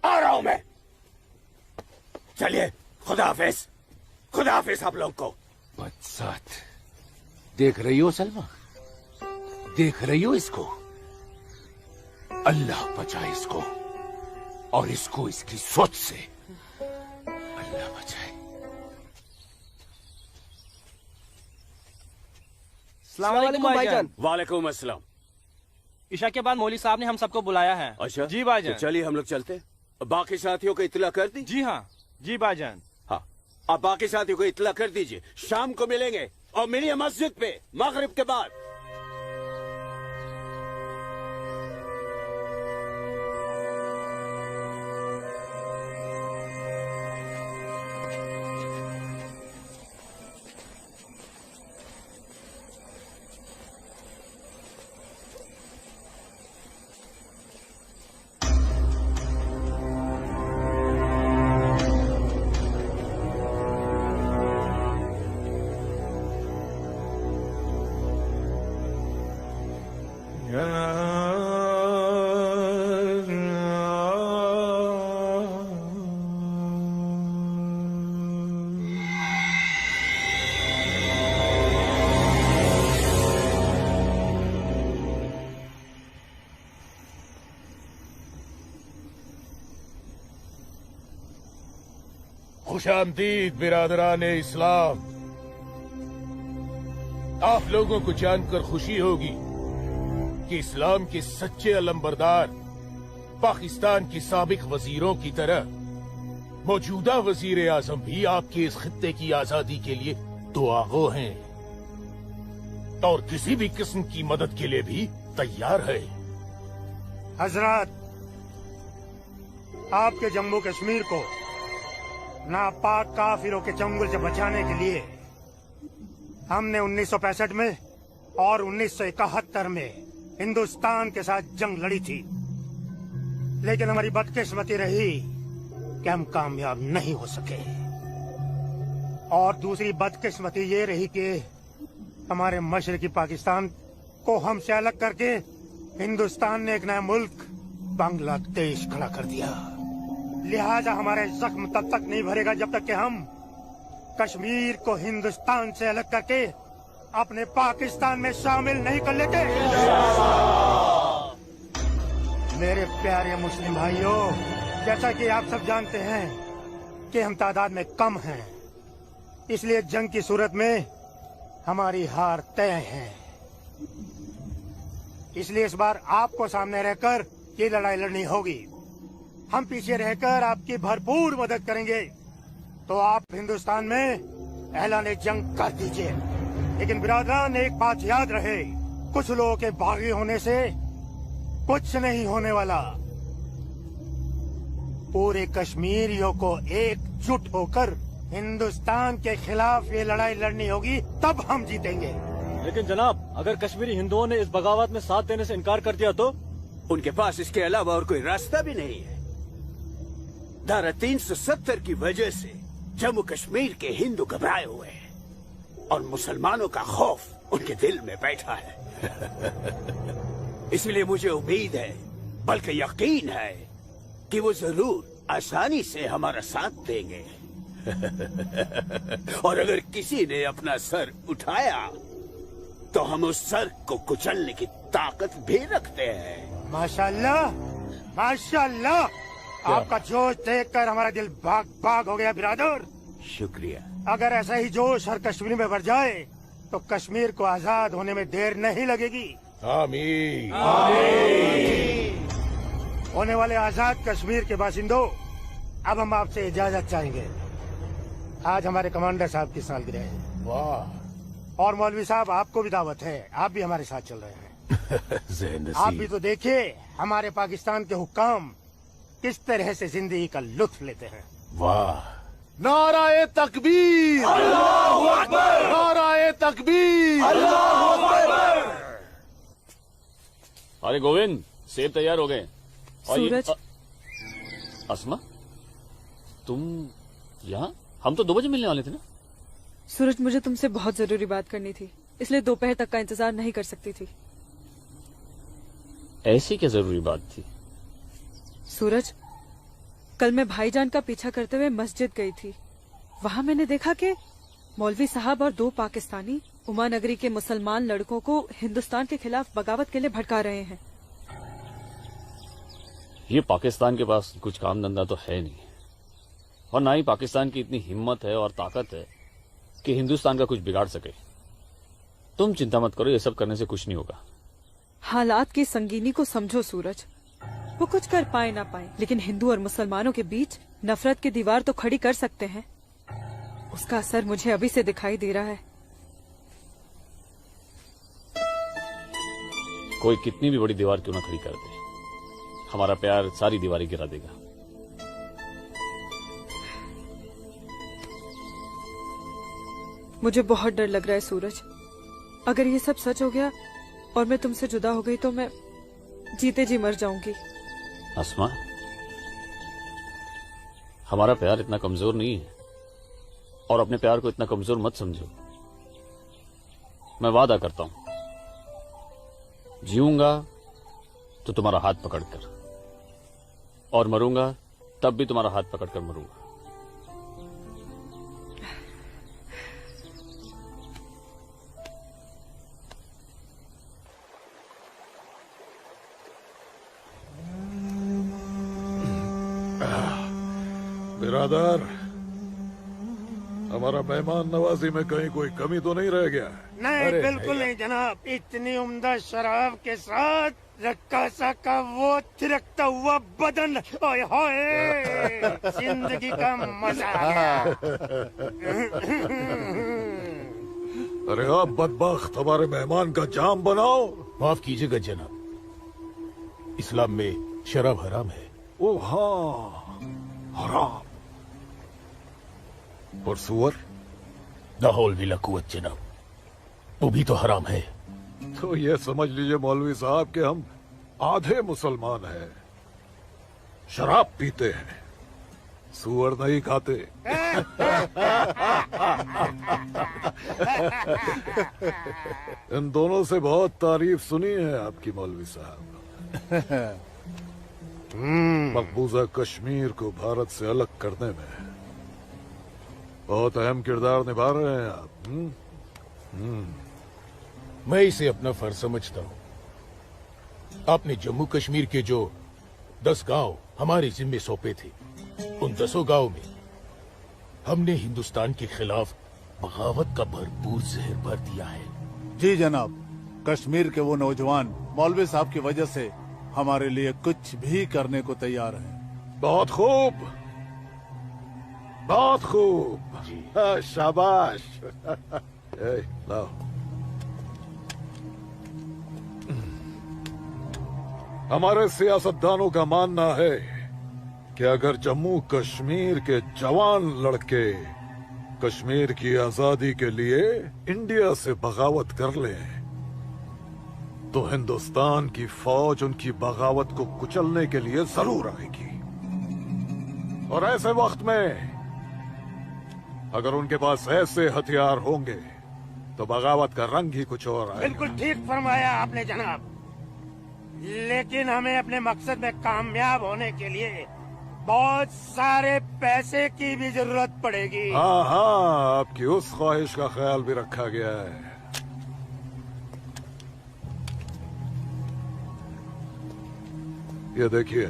आ रहा हूं मैं। चलिए, खुदा हाफिज। खुदा हाफिज आप लोग को। बदसात, देख रही हो सलमा? देख रही हो इसको? अल्लाह बचाए इसको और इसको इसकी सोच से। अल्लाह बचाए। अस्सलाम वालेकुम भाईजान। वालेकुम अस्सलाम। ईशा के बाद मौली साहब ने हम सबको बुलाया है। अच्छा जी भाईजान। तो चलिए हम लोग चलते। बाकी साथियों को इत्तला कर दी? जी हाँ जी भाईजान। हाँ, आप बाकी साथियों को इत्तला कर दीजिए। शाम को मिलेंगे और मिलिए मस्जिद पे मगरिब के बाद। खुशामदीद बिरादरान इस्लाम। आप लोगों को जानकर खुशी होगी कि इस्लाम के सच्चे अलंबरदार पाकिस्तान के साबिक वजीरों की तरह मौजूदा वजीर आजम भी आपके इस खित्ते की आजादी के लिए दुआगो हैं और किसी भी किस्म की मदद के लिए भी तैयार है। हजरत, आपके जम्मू कश्मीर को नापाक काफिरों के चंगुल से बचाने के लिए हमने 1965 में और 1971 में हिंदुस्तान के साथ जंग लड़ी थी, लेकिन हमारी बदकिस्मती रही कि हम कामयाब नहीं हो सके। और दूसरी बदकिस्मती ये रही कि हमारे मशरकी पाकिस्तान को हमसे अलग करके हिंदुस्तान ने एक नया मुल्क बांग्लादेश खड़ा कर दिया। लिहाजा हमारे जख्म तब तक नहीं भरेगा जब तक कि हम कश्मीर को हिंदुस्तान से अलग करके अपने पाकिस्तान में शामिल नहीं कर लेते। मेरे प्यारे मुस्लिम भाइयों, जैसा कि आप सब जानते हैं कि हम तादाद में कम हैं, इसलिए जंग की सूरत में हमारी हार तय है। इसलिए इस बार आपको सामने रहकर ये लड़ाई लड़नी होगी। हम पीछे रहकर आपकी भरपूर मदद करेंगे। तो आप हिंदुस्तान में ऐलान जंग कर दीजिए। लेकिन बिरादरान, एक बात याद रहे, कुछ लोगों के बागी होने से कुछ नहीं होने वाला। पूरे कश्मीरियों को एकजुट होकर हिंदुस्तान के खिलाफ ये लड़ाई लड़नी होगी, तब हम जीतेंगे। लेकिन जनाब, अगर कश्मीरी हिंदुओं ने इस बगावत में साथ देने से इनकार कर दिया तो? उनके पास इसके अलावा और कोई रास्ता भी नहीं है। धारा 370 की वजह से जम्मू कश्मीर के हिंदू घबराए हुए हैं और मुसलमानों का खौफ उनके दिल में बैठा है। इसलिए मुझे उम्मीद है, बल्कि यकीन है, कि वो जरूर आसानी से हमारा साथ देंगे। और अगर किसी ने अपना सर उठाया तो हम उस सर को कुचलने की ताकत भी रखते हैं। माशाल्लाह, माशाल्लाह, आपका जोश देखकर हमारा दिल भाग भाग हो गया बिरादर। शुक्रिया। अगर ऐसा ही जोश हर कश्मीर में भर जाए तो कश्मीर को आजाद होने में देर नहीं लगेगी। आमीन। होने वाले आजाद कश्मीर के बाशिंदों, अब हम आपसे इजाजत चाहेंगे। आज हमारे कमांडर साहब की सालगिरह है। वाह। और मौलवी साहब, आपको भी दावत है, आप भी हमारे साथ चल रहे हैं। आप भी तो देखिए हमारे पाकिस्तान के हुक्काम किस तरह से जिंदगी का लुत्फ लेते हैं। वाह। नाराए तकबीर, अल्लाहू अकबर, नाराए तकबीर, अल्लाहू अकबर। अरे गोविंद, सेब तैयार हो गए। और सूरज। अस्मा, तुम यहाँ? हम तो 2 बजे मिलने वाले थे ना। सूरज, मुझे तुमसे बहुत जरूरी बात करनी थी, इसलिए दोपहर तक का इंतजार नहीं कर सकती थी। ऐसी क्या जरूरी बात थी? सूरज, कल मैं भाईजान का पीछा करते हुए मस्जिद गई थी। वहाँ मैंने देखा कि मौलवी साहब और 2 पाकिस्तानी उमा नगरी के मुसलमान लड़कों को हिंदुस्तान के खिलाफ बगावत के लिए भड़का रहे हैं। ये पाकिस्तान के पास कुछ काम धंधा तो है नहीं, और ना ही पाकिस्तान की इतनी हिम्मत है और ताकत है कि हिंदुस्तान का कुछ बिगाड़ सके। तुम चिंता मत करो, ये सब करने से कुछ नहीं होगा। हालात की संगीनी को समझो सूरज। वो कुछ कर पाए ना पाए, लेकिन हिंदू और मुसलमानों के बीच नफरत की दीवार तो खड़ी कर सकते हैं। उसका असर मुझे अभी से दिखाई दे रहा है। कोई कितनी भी बड़ी दीवार क्यों ना खड़ी कर दे, हमारा प्यार सारी दीवारें गिरा देगा। मुझे बहुत डर लग रहा है सूरज। अगर ये सब सच हो गया और मैं तुमसे जुदा हो गई तो मैं जीते जी मर जाऊंगी। अस्मा, हमारा प्यार इतना कमजोर नहीं है, और अपने प्यार को इतना कमजोर मत समझो। मैं वादा करता हूं, जीऊंगा तो तुम्हारा हाथ पकड़कर, और मरूंगा तब भी तुम्हारा हाथ पकड़कर मरूंगा। बिरादर, हमारा मेहमान नवाजी में कहीं कोई कमी तो नहीं रह गया? नहीं, बिल्कुल नहीं जनाब। इतनी उम्दा शराब के साथ रक्कासा का वो थिरकता हुआ बदन, ओए होए, जिंदगी का मजा आ गया। अरे आप बदबख्त, हमारे मेहमान का जाम बनाओ। माफ कीजिएगा जनाब, इस्लाम में शराब हराम है। ओ हाँ, हराम। और सुअर? लाहौल विला कुवत जनाब, वो भी तो हराम है। तो ये समझ लीजिए मौलवी साहब कि हम आधे मुसलमान हैं, शराब पीते हैं, सुअर नहीं खाते। इन दोनों से बहुत तारीफ सुनी है आपकी मौलवी साहब। मकबूजा कश्मीर को भारत से अलग करने में बहुत अहम किरदार निभा रहे हैं आप। मैं इसे अपना फर्ज समझता हूँ। आपने जम्मू कश्मीर के जो 10 गांव हमारे जिम्मे सौंपे थे, उन 10 गांव में हमने हिंदुस्तान के खिलाफ बगावत का भरपूर जहर भर दिया है। जी जनाब, कश्मीर के वो नौजवान मौलवी साहब की वजह से हमारे लिए कुछ भी करने को तैयार हैं। बहुत खूब, बहुत खूब। शाबाश। लाओ। हमारे सियासतदानों का मानना है कि अगर जम्मू कश्मीर के जवान लड़के कश्मीर की आजादी के लिए इंडिया से बगावत कर लें तो हिंदुस्तान की फौज उनकी बगावत को कुचलने के लिए जरूर आएगी। और ऐसे वक्त में अगर उनके पास ऐसे हथियार होंगे तो बगावत का रंग ही कुछ और आएगा। बिल्कुल ठीक फरमाया आपने जनाब, लेकिन हमें अपने मकसद में कामयाब होने के लिए बहुत सारे पैसे की भी जरूरत पड़ेगी। हाँ हाँ, आपकी उस ख्वाहिश का ख्याल भी रखा गया है। ये देखिए,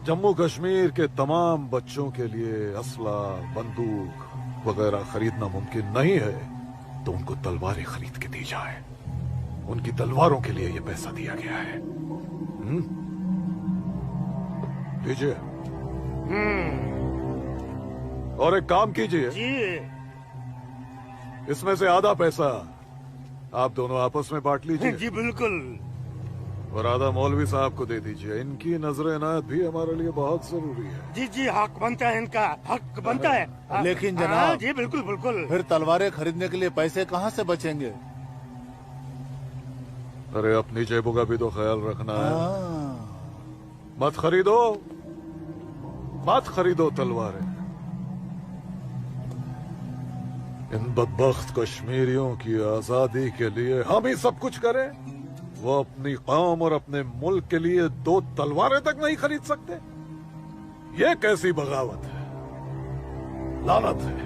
जम्मू कश्मीर के तमाम बच्चों के लिए असला, बंदूक वगैरह खरीदना मुमकिन नहीं है, तो उनको तलवारें खरीद के दी जाए। उनकी तलवारों के लिए ये पैसा दिया गया है। दीजिए। और एक काम कीजिए, इसमें से आधा पैसा आप दोनों आपस में बांट लीजिए। जी बिल्कुल। और आधा मौलवी साहब को दे दीजिए। इनकी नजर इनायत भी हमारे लिए बहुत जरूरी है। जी जी, हक बनता है, इनका हक बनता है। लेकिन जनाब, जी बिल्कुल बिल्कुल। फिर तलवारें खरीदने के लिए पैसे कहाँ से बचेंगे? अरे अपनी जेबों का भी तो ख्याल रखना है। मत खरीदो, मत खरीदो तलवारें। इन बदबख्त कश्मीरियों की आजादी के लिए हम ही सब कुछ करें, वो अपनी कौम और अपने मुल्क के लिए 2 तलवारें तक नहीं खरीद सकते। ये कैसी बगावत है, लानत है।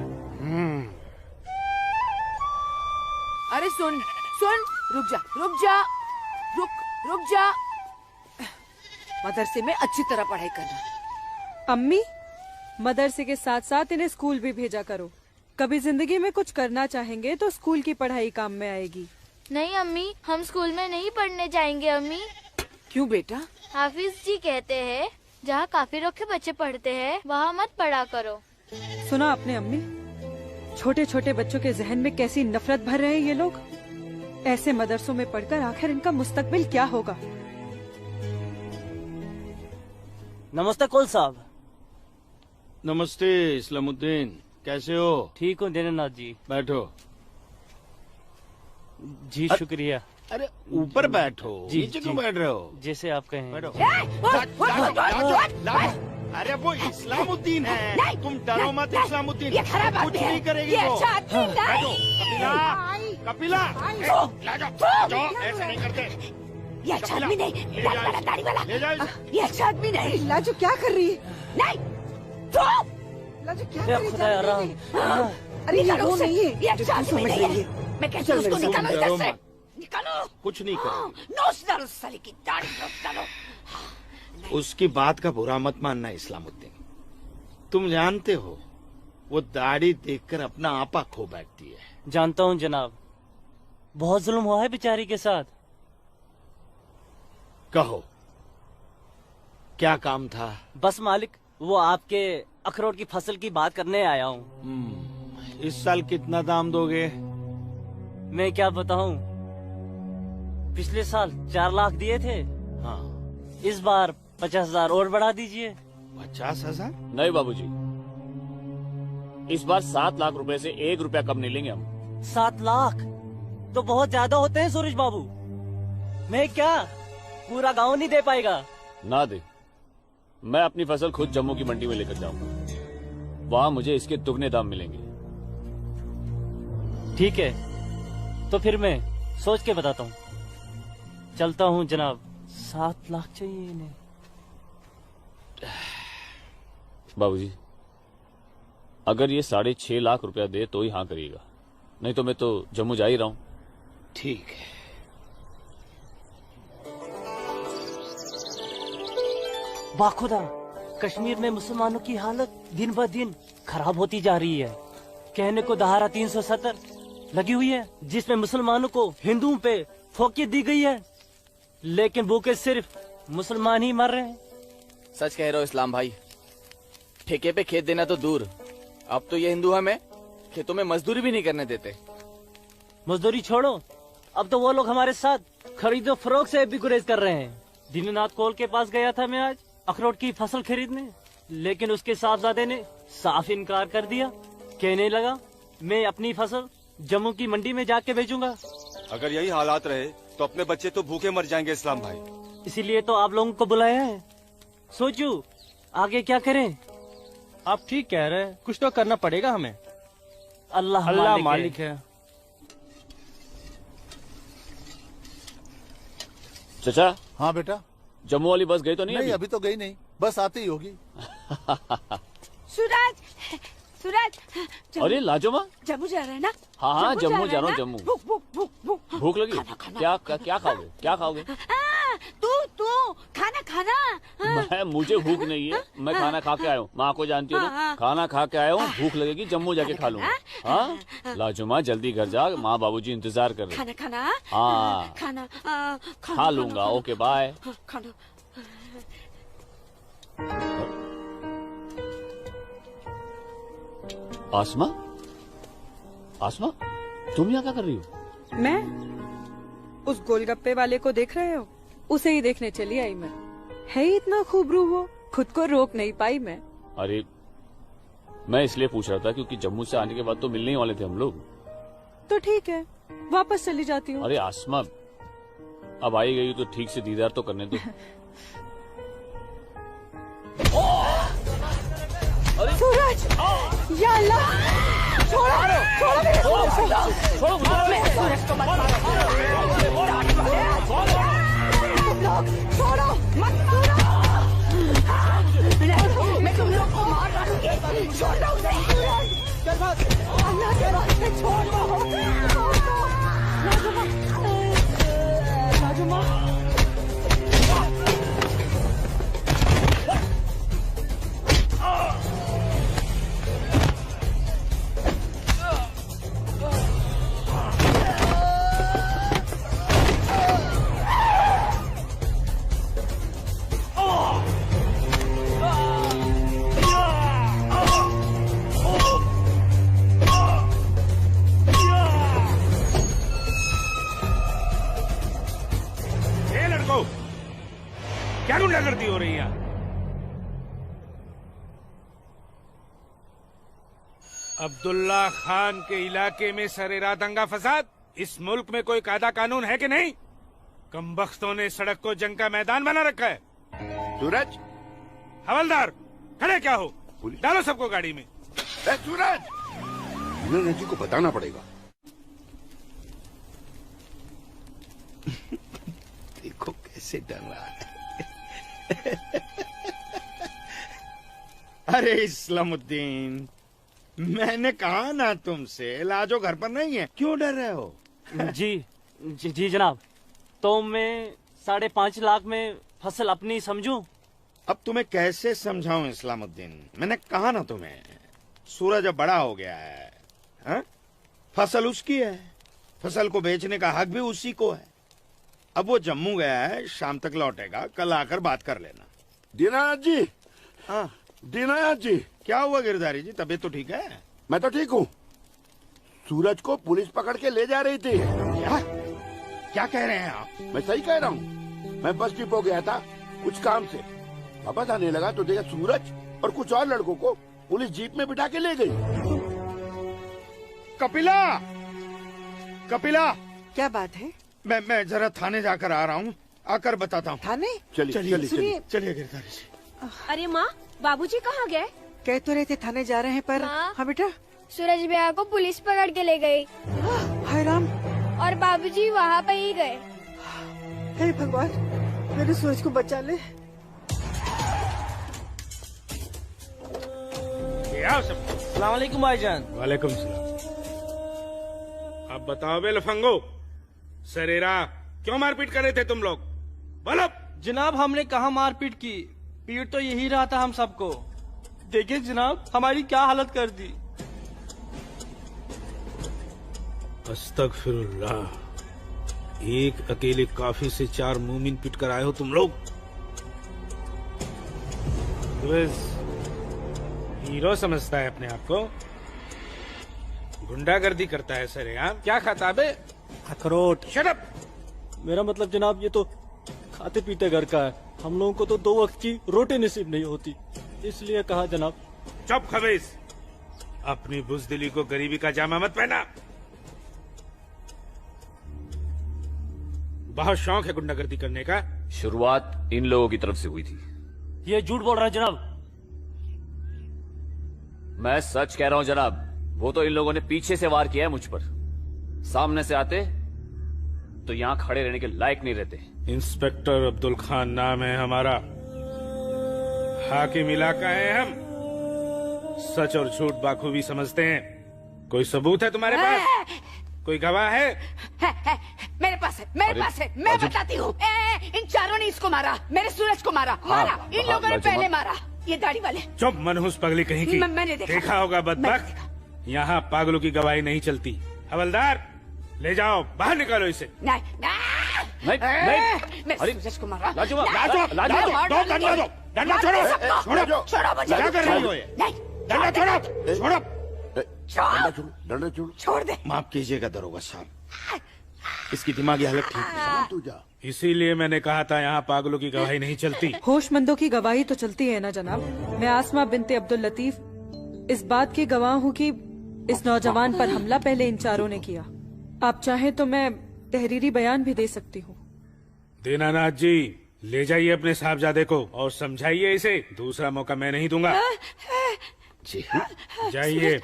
अरे सुन सुन, रुक जा रुक जा, रुक जा। मदरसे में अच्छी तरह पढ़ाई करना। अम्मी, मदरसे के साथ साथ इन्हें स्कूल भी भेजा करो। कभी जिंदगी में कुछ करना चाहेंगे तो स्कूल की पढ़ाई काम में आएगी। नहीं अम्मी, हम स्कूल में नहीं पढ़ने जाएंगे अम्मी। क्यों बेटा? हाफिज जी कहते हैं जहाँ काफिरों के बच्चे पढ़ते हैं वहाँ मत पढ़ा करो। सुना आपने अम्मी? छोटे छोटे बच्चों के जहन में कैसी नफरत भर रहे हैं ये लोग। ऐसे मदरसों में पढ़कर आखिर इनका मुस्तकबिल क्या होगा? नमस्ते कौल साहब। नमस्ते इस्लामुद्दीन, कैसे हो? ठीक हूँ दीनानाथ जी। बैठो। जी शुक्रिया। अरे ऊपर बैठो, जी, नीचे क्यों जी। बैठ रहे हो? जैसे आप कहें। बैठो। अरे वो इस्लामुद्दीन है, तुम डरो मत। इस्लामुद्दीन ये खराब कुछ आदमी है। नहीं करेगी ये वो। अच्छा आदमी बैठो। नहीं। कपिला, कपिला, जाओ, ऐसे नहीं करते। ये अच्छा आदमी नहीं, दाढ़ी वाला, दाढ़ी वाला। ले जाओ। ये अच्छा आदमी नहीं। लाजो क्या कर रही है? नहीं, तो लाजो क्या या कर रही खुदा राम। है? अरे ये वो नहीं है, ये अच्छा आदमी नहीं है। मैं कहती हूँ उसको निकालो इधर से, निकालो। कुछ नहीं करेगी। नोच डालो साले की दाढ़ी, नोच डालो। उसकी बात का बुरा मत मानना इस्लामुद्दीन। तुम जानते हो वो दाढ़ी देखकर अपना आपा खो बैठती है। जानता हूँ जनाब, बहुत जुल्म हुआ है बेचारी के साथ। कहो क्या काम था? बस मालिक, वो आपके अखरोट की फसल की बात करने आया हूँ। इस साल कितना दाम दोगे? मैं क्या बताऊं, पिछले साल 4 लाख दिए थे। हाँ, इस बार 50,000 और बढ़ा दीजिए। 50,000? नहीं बाबूजी, इस बार 7 लाख रुपए से 1 रुपया कम नहीं लेंगे हम। 7 लाख तो बहुत ज्यादा होते हैं सूरज बाबू। मैं क्या पूरा गांव नहीं दे पाएगा? ना दे, मैं अपनी फसल खुद जम्मू की मंडी में लेकर जाऊंगा। वहाँ मुझे इसके दुगने दाम मिलेंगे। ठीक है, तो फिर मैं सोच के बताता हूँ। चलता हूँ जनाब। 7 लाख चाहिए इन्हें। बाबूजी, अगर ये 6.5 लाख रुपया दे तो ही हाँ करिएगा, नहीं तो मैं तो जम्मू जा ही रहा हूँ। ठीक है। बाखुदा, कश्मीर में मुसलमानों की हालत दिन ब दिन खराब होती जा रही है। कहने को धारा 370 लगी हुई है जिसमें मुसलमानों को हिंदुओं पे फोकियत दी गई है, लेकिन भूखे सिर्फ मुसलमान ही मर रहे हैं। सच कह रहे हो इस्लाम भाई, ठेके पे खेत देना तो दूर, अब तो ये हिंदू हमें खेतों में मजदूरी भी नहीं करने देते। मजदूरी छोड़ो, अब तो वो लोग हमारे साथ खरीदो फरोख्त से भी गुरेज कर रहे हैं। दीननाथ कोल के पास गया था मैं आज अखरोट की फसल खरीदने, लेकिन उसके साहबजादे ने साफ इनकार कर दिया। कहने लगा मैं अपनी फसल जम्मू की मंडी में जाके बेचूंगा। अगर यही हालात रहे तो अपने बच्चे तो भूखे मर जाएंगे इस्लाम भाई। इसीलिए तो आप लोगों को बुलाया है। सोचो आगे क्या करें। आप ठीक कह रहे हैं, कुछ तो करना पड़ेगा हमें। अल्लाह मालिक है। चाचा। हाँ बेटा। जम्मू वाली बस गई तो नहीं? अभी तो गई नहीं, बस आती ही होगी। सूरज, सूरज। अरे लाजो जम्मू जा रहे हैं ना? हाँ जम्मू जा रहा हूँ। जम्मू भूख लगी? खाना, क्या खाओगे? क्या खाओगे? तू खाना खाना। मुझे भूख नहीं है, मैं खाना खा के आया हूँ। माँ को जानती हो ना, खाना खा के आया हूँ। भूख लगेगी जम्मू जाके खा लूंगा। हाँ लाजुमा जल्दी घर जा, माँ बाबूजी इंतजार कर रहे हैं। खाना हाँ खाना खा लूंगा। Okay bye. खाना। आसमा, आसमा तुम यहाँ क्या कर रही हो? मैं उस गोलगप्पे वाले को देख रहे हो? उसे ही देखने चली आई मैं। है ही इतना खूबरू वो, खुद को रोक नहीं पाई मैं। अरे मैं इसलिए पूछ रहा था क्योंकि जम्मू से आने के बाद तो मिलने ही वाले थे हम लोग। तो ठीक है, वापस चली जाती हूँ। अरे आसमा अब आई गई तो ठीक से दीदार तो करने दो। सूरज, या अल्लाह, छोड़ो मेरे सूरज को, मैं सूरज को मत मारो, तुम लोग छोड़ो मत मारो, मैं तुम लोग को मार डालूंगी, छोड़ दो उसे। अल्लाह के वास्ते छोड़ दो, लाजुमा। क्या गुंडागर्दी हो रही है? अब्दुल्ला खान के इलाके में सरेरा दंगा फसाद। इस मुल्क में कोई कायदा कानून है कि नहीं? कमबख्तों ने सड़क को जंग का मैदान बना रखा है। सूरज, हवलदार खड़े क्या हो? डालो सबको गाड़ी में। सूरज, जी को बताना पड़ेगा। देखो कैसे डर रहा है। अरे इस्लामुद्दीन, मैंने कहा ना तुमसे, लाजो घर पर नहीं है, क्यों डर रहे हो? जी जनाब, तो मैं 5.5 लाख में फसल अपनी समझूं? अब तुम्हें कैसे समझाऊं इस्लामुद्दीन? मैंने कहा ना तुम्हें, सूरज अब बड़ा हो गया है, हा? फसल उसकी है, फसल को बेचने का हक भी उसी को है। अब वो जम्मू गया है, शाम तक लौटेगा, कल आकर बात कर लेना। दीनानाथ जी। हाँ दीनानाथ जी। क्या हुआ गिरधारी जी, तबीयत तो ठीक है? मैं तो ठीक हूँ। सूरज को पुलिस पकड़ के ले जा रही थी। क्या कह रहे हैं आप? मैं सही कह रहा हूँ। मैं बस डिपो गया था कुछ काम से, वापस आने लगा तो देखा सूरज और कुछ और लड़कों को पुलिस जीप में बिठा के ले गई। कपिला, कपिला, क्या बात है? मैं जरा थाने जाकर आ रहा हूँ, आकर बताता हूँ। थाने? चलिए गिरधारी जी। अरे माँ, बाबूजी कहाँ गए? कह तो रहे थे थाने जा रहे हैं पर। हाँ बेटा। सूरज भैया को पुलिस पकड़ के ले गई। हाय राम। और बाबूजी वहाँ पे ही गए। हे भगवान, मेरे सूरज को बचा ले। आओ सब। सलाम वालेकुम भाईजान। वालेकुम सलाम। अब बताओ बे लफंगो, सरेरा क्यों मारपीट कर रहे थे तुम लोग? बोलो। जनाब हमने कहा मारपीट की, पीट तो यही रहा था हम सबको। देखिए जनाब हमारी क्या हालत कर दी। अस्तगफिरुल्लाह, एक अकेले काफी से 4 मूमिन पिट कर आए हो तुम लोग। हीरो समझता है अपने आप को, गुंडागर्दी करता है सरेआम। क्या खाता बे? अखरोट। Shut up. मेरा मतलब जनाब ये तो खाते पीते घर का है, हम लोगों को तो 2 वक्त की रोटी नसीब नहीं होती, इसलिए कहा जनाब। चुप खबीस, अपनी बुज़दिली को गरीबी का जामा मत पहना। बहुत शौक है गुंडागर्दी करने का। शुरुआत इन लोगों की तरफ से हुई थी। ये झूठ बोल रहा है जनाब। मैं सच कह रहा हूं जनाब, वो तो इन लोगों ने पीछे से वार किया है मुझ पर। सामने से आते तो यहां खड़े रहने के लायक नहीं रहते। इंस्पेक्टर अब्दुल खान नाम है हमारा, हाकिम इलाका है हम, सच और झूठ बाखूबी समझते हैं। कोई सबूत है तुम्हारे पास? कोई गवाह है? मेरे पास है, मेरे पास है, मैं बताती हूँ। इन चारों ने इसको मारा, मेरे सूरज को मारा। इन लोगों ने पहले मारा, ये दाढ़ी वाले। चुप मनहूस पगली कहीं की। मैंने देखा होगा बदबख्त, यहाँ पागलों की गवाही नहीं चलती। हवलदार ले जाओ, बाहर निकालो इसे। नहीं, मेरे सूरज को मारा। डंडा छोड़ो, क्या कर रही हो ये? डंडा छोड़ो, डंडा छोड़ो। छोड़ दे। माफ कीजिएगा दरोगा साहब, इसकी दिमागी हालत ठीक नहीं। तू जा। इसीलिए मैंने कहा था यहाँ पागलों की गवाही नहीं चलती। होशमंदों की गवाही तो चलती है ना जनाब। मैं आसमा बिनते अब्दुल लतीफ इस बात की गवाह हूँ कि इस नौजवान पर हमला पहले इन चारों ने किया। आप चाहें तो मैं तहरीरी बयान भी दे सकती हूँ। दीनानाथ जी, ले जाइए अपने साहबजादे को और समझाइए इसे, दूसरा मौका मैं नहीं दूंगा। जी जाइए।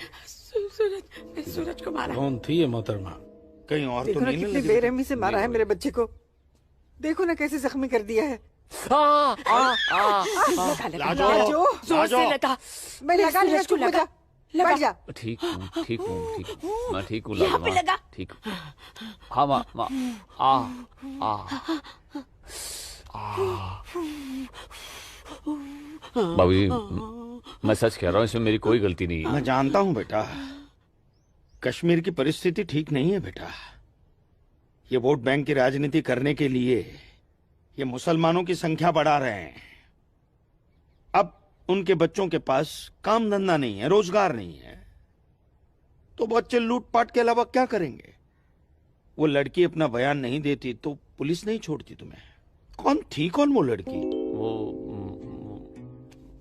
सूरज को मारा। कौन थी ये मोहतरमा? कहीं और देखो तो ना नहीं कितनी लगी? बेरहमी से मारा है मेरे बच्चे को। देखो ना कैसे जख्मी कर दिया है। लाजो, जोर से लगा। मैं लगा लिया, चुप हो जा, बैठ जा। ठीक हूँ, ठीक हूँ, ठीक हूँ, मैं ठीक हूँ। यहाँ पे लगा। ठीक हूँ। हाँ माँ, बाबूजी, मैं सच कह रहा हूँ, इसमें मेरी कोई गलती नहीं है। मैं जानता हूँ बेटा, कश्मीर की परिस्थिति ठीक नहीं है बेटा। ये वोट बैंक की राजनीति करने के लिए ये मुसलमानों की संख्या बढ़ा रहे हैं। अब उनके बच्चों के पास काम धंधा नहीं है, रोजगार नहीं है, तो बच्चे लूटपाट के अलावा क्या करेंगे? वो लड़की अपना बयान नहीं देती तो पुलिस नहीं छोड़ती तुम्हें। कौन थी, कौन वो लड़की?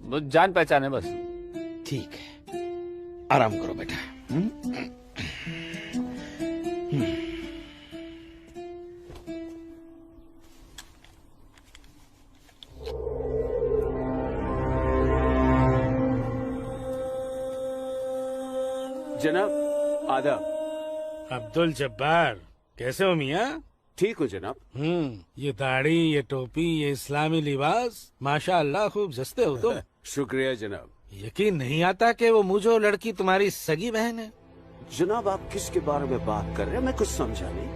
वो जान पहचान है बस। ठीक है, आराम करो बेटा। जनाब आदाब। अब्दुल जब्बार, कैसे हो मियाँ? ठीक हो जनाब। ये दाढ़ी, ये टोपी, ये इस्लामी लिबास, माशाअल्लाह खूब जस्ते हो तुम। शुक्रिया जनाब। यकीन नहीं आता कि वो मुझे लड़की तुम्हारी सगी बहन है। जनाब आप किसके बारे में बात कर रहे हैं? मैं कुछ समझा नहीं।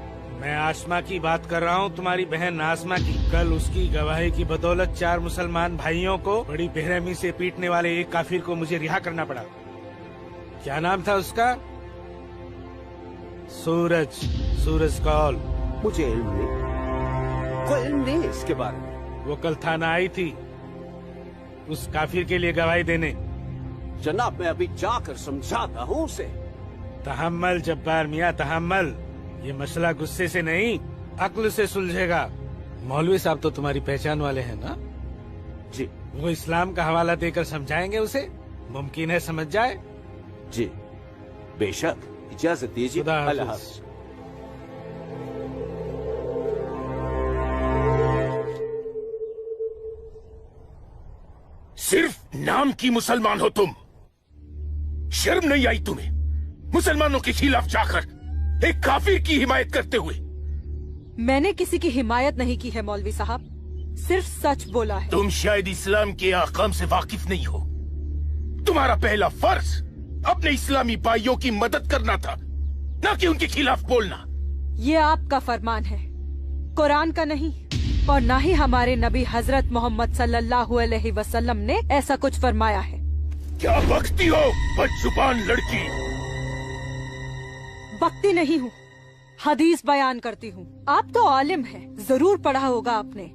मैं आसमा की बात कर रहा हूँ, तुम्हारी बहन आसमा की। कल उसकी गवाही की बदौलत 4 मुसलमान भाइयों को बड़ी बेरहमी से पीटने वाले एक काफिर को मुझे रिहा करना पड़ा। क्या नाम था उसका? सूरज कौल। मुझे इल्म नहीं, कोई इल्म नहीं इसके बारे में। वो कल थाना आई थी उस काफिर के लिए गवाही देने। जनाब मैं अभी जाकर समझाता हूँ उसे। तहम्मल जब्बार मियाँ, तहम्मल। ये मसला गुस्से से नहीं, अक्ल से सुलझेगा। मौलवी साहब तो तुम्हारी पहचान वाले हैं ना? जी। वो इस्लाम का हवाला देकर समझाएंगे उसे, मुमकिन है समझ जाए। जी बेशक, इजाजत दीजिए। अल्लाह हाफ़िज़। सिर्फ नाम की मुसलमान हो तुम, शर्म नहीं आई तुम्हें मुसलमानों के खिलाफ जाकर एक काफिर की हिमायत करते हुए? मैंने किसी की हिमायत नहीं की है मौलवी साहब, सिर्फ सच बोला है। तुम शायद इस्लाम के अहकाम से वाकिफ नहीं हो। तुम्हारा पहला फर्ज अपने इस्लामी भाइयों की मदद करना था, ना कि उनके खिलाफ बोलना। ये आपका फरमान है, कुरान का नहीं, और ना ही हमारे नबी हजरत मोहम्मद सल्लल्लाहु अलैहि वसल्लम ने ऐसा कुछ फरमाया है। क्या बकती हो बदजुबान लड़की? बकती नहीं हूँ, हदीस बयान करती हूँ। आप तो आलिम हैं, जरूर पढ़ा होगा आपने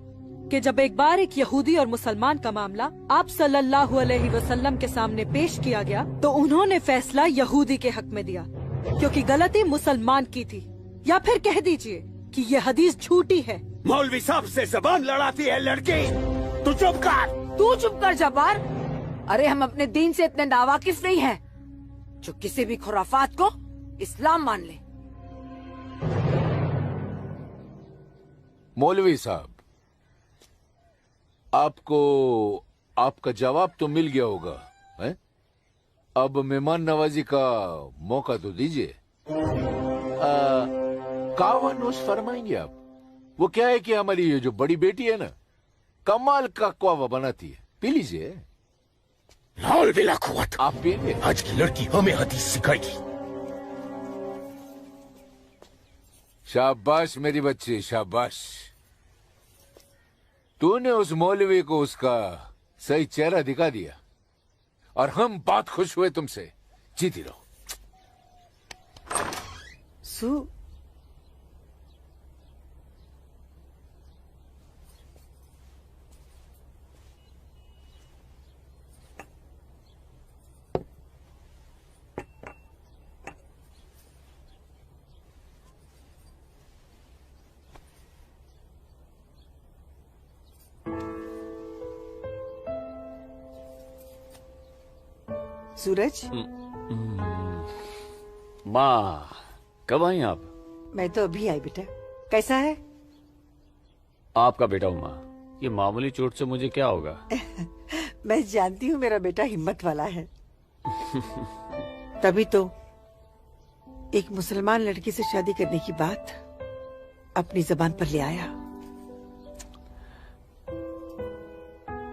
कि जब एक बार एक यहूदी और मुसलमान का मामला आप सल्लल्लाहु अलैहि वसल्लम के सामने पेश किया गया तो उन्होंने फैसला यहूदी के हक में दिया, क्योंकि गलती मुसलमान की थी। या फिर कह दीजिए कि ये हदीस झूठी है। मौलवी साहब से जबान लड़ाती है लड़की, तू चुप कर। तू चुप कर जब्बार। अरे हम अपने दीन से इतने नावाकिफ नहीं हैं जो किसी भी खुराफात को इस्लाम मान ले। मौलवी साहब, आपको आपका जवाब तो मिल गया होगा, है? अब मेहमान नवाजी का मौका तो दीजिए। कावा नोश फरमाएंगे आप? वो क्या है कि हमारी ये जो बड़ी बेटी है ना, कमाल का कावा बनाती है, पी लीजिए। आप पिएंगे? आज की लड़की हमें हदीस सिखाएगी। शाबाश मेरी बच्ची, शाबाश। तूने उस मौलवी को उसका सही चेहरा दिखा दिया और हम बहुत खुश हुए तुमसे। जीती रहो। सु सूरज, माँ कब आई आप? मैं तो अभी आई बेटा। कैसा है? आपका बेटा हूँ माँ, ये मामूली चोट से मुझे क्या होगा? मैं जानती हूँ मेरा बेटा हिम्मत वाला है। तभी तो एक मुसलमान लड़की से शादी करने की बात अपनी जबान पर ले आया।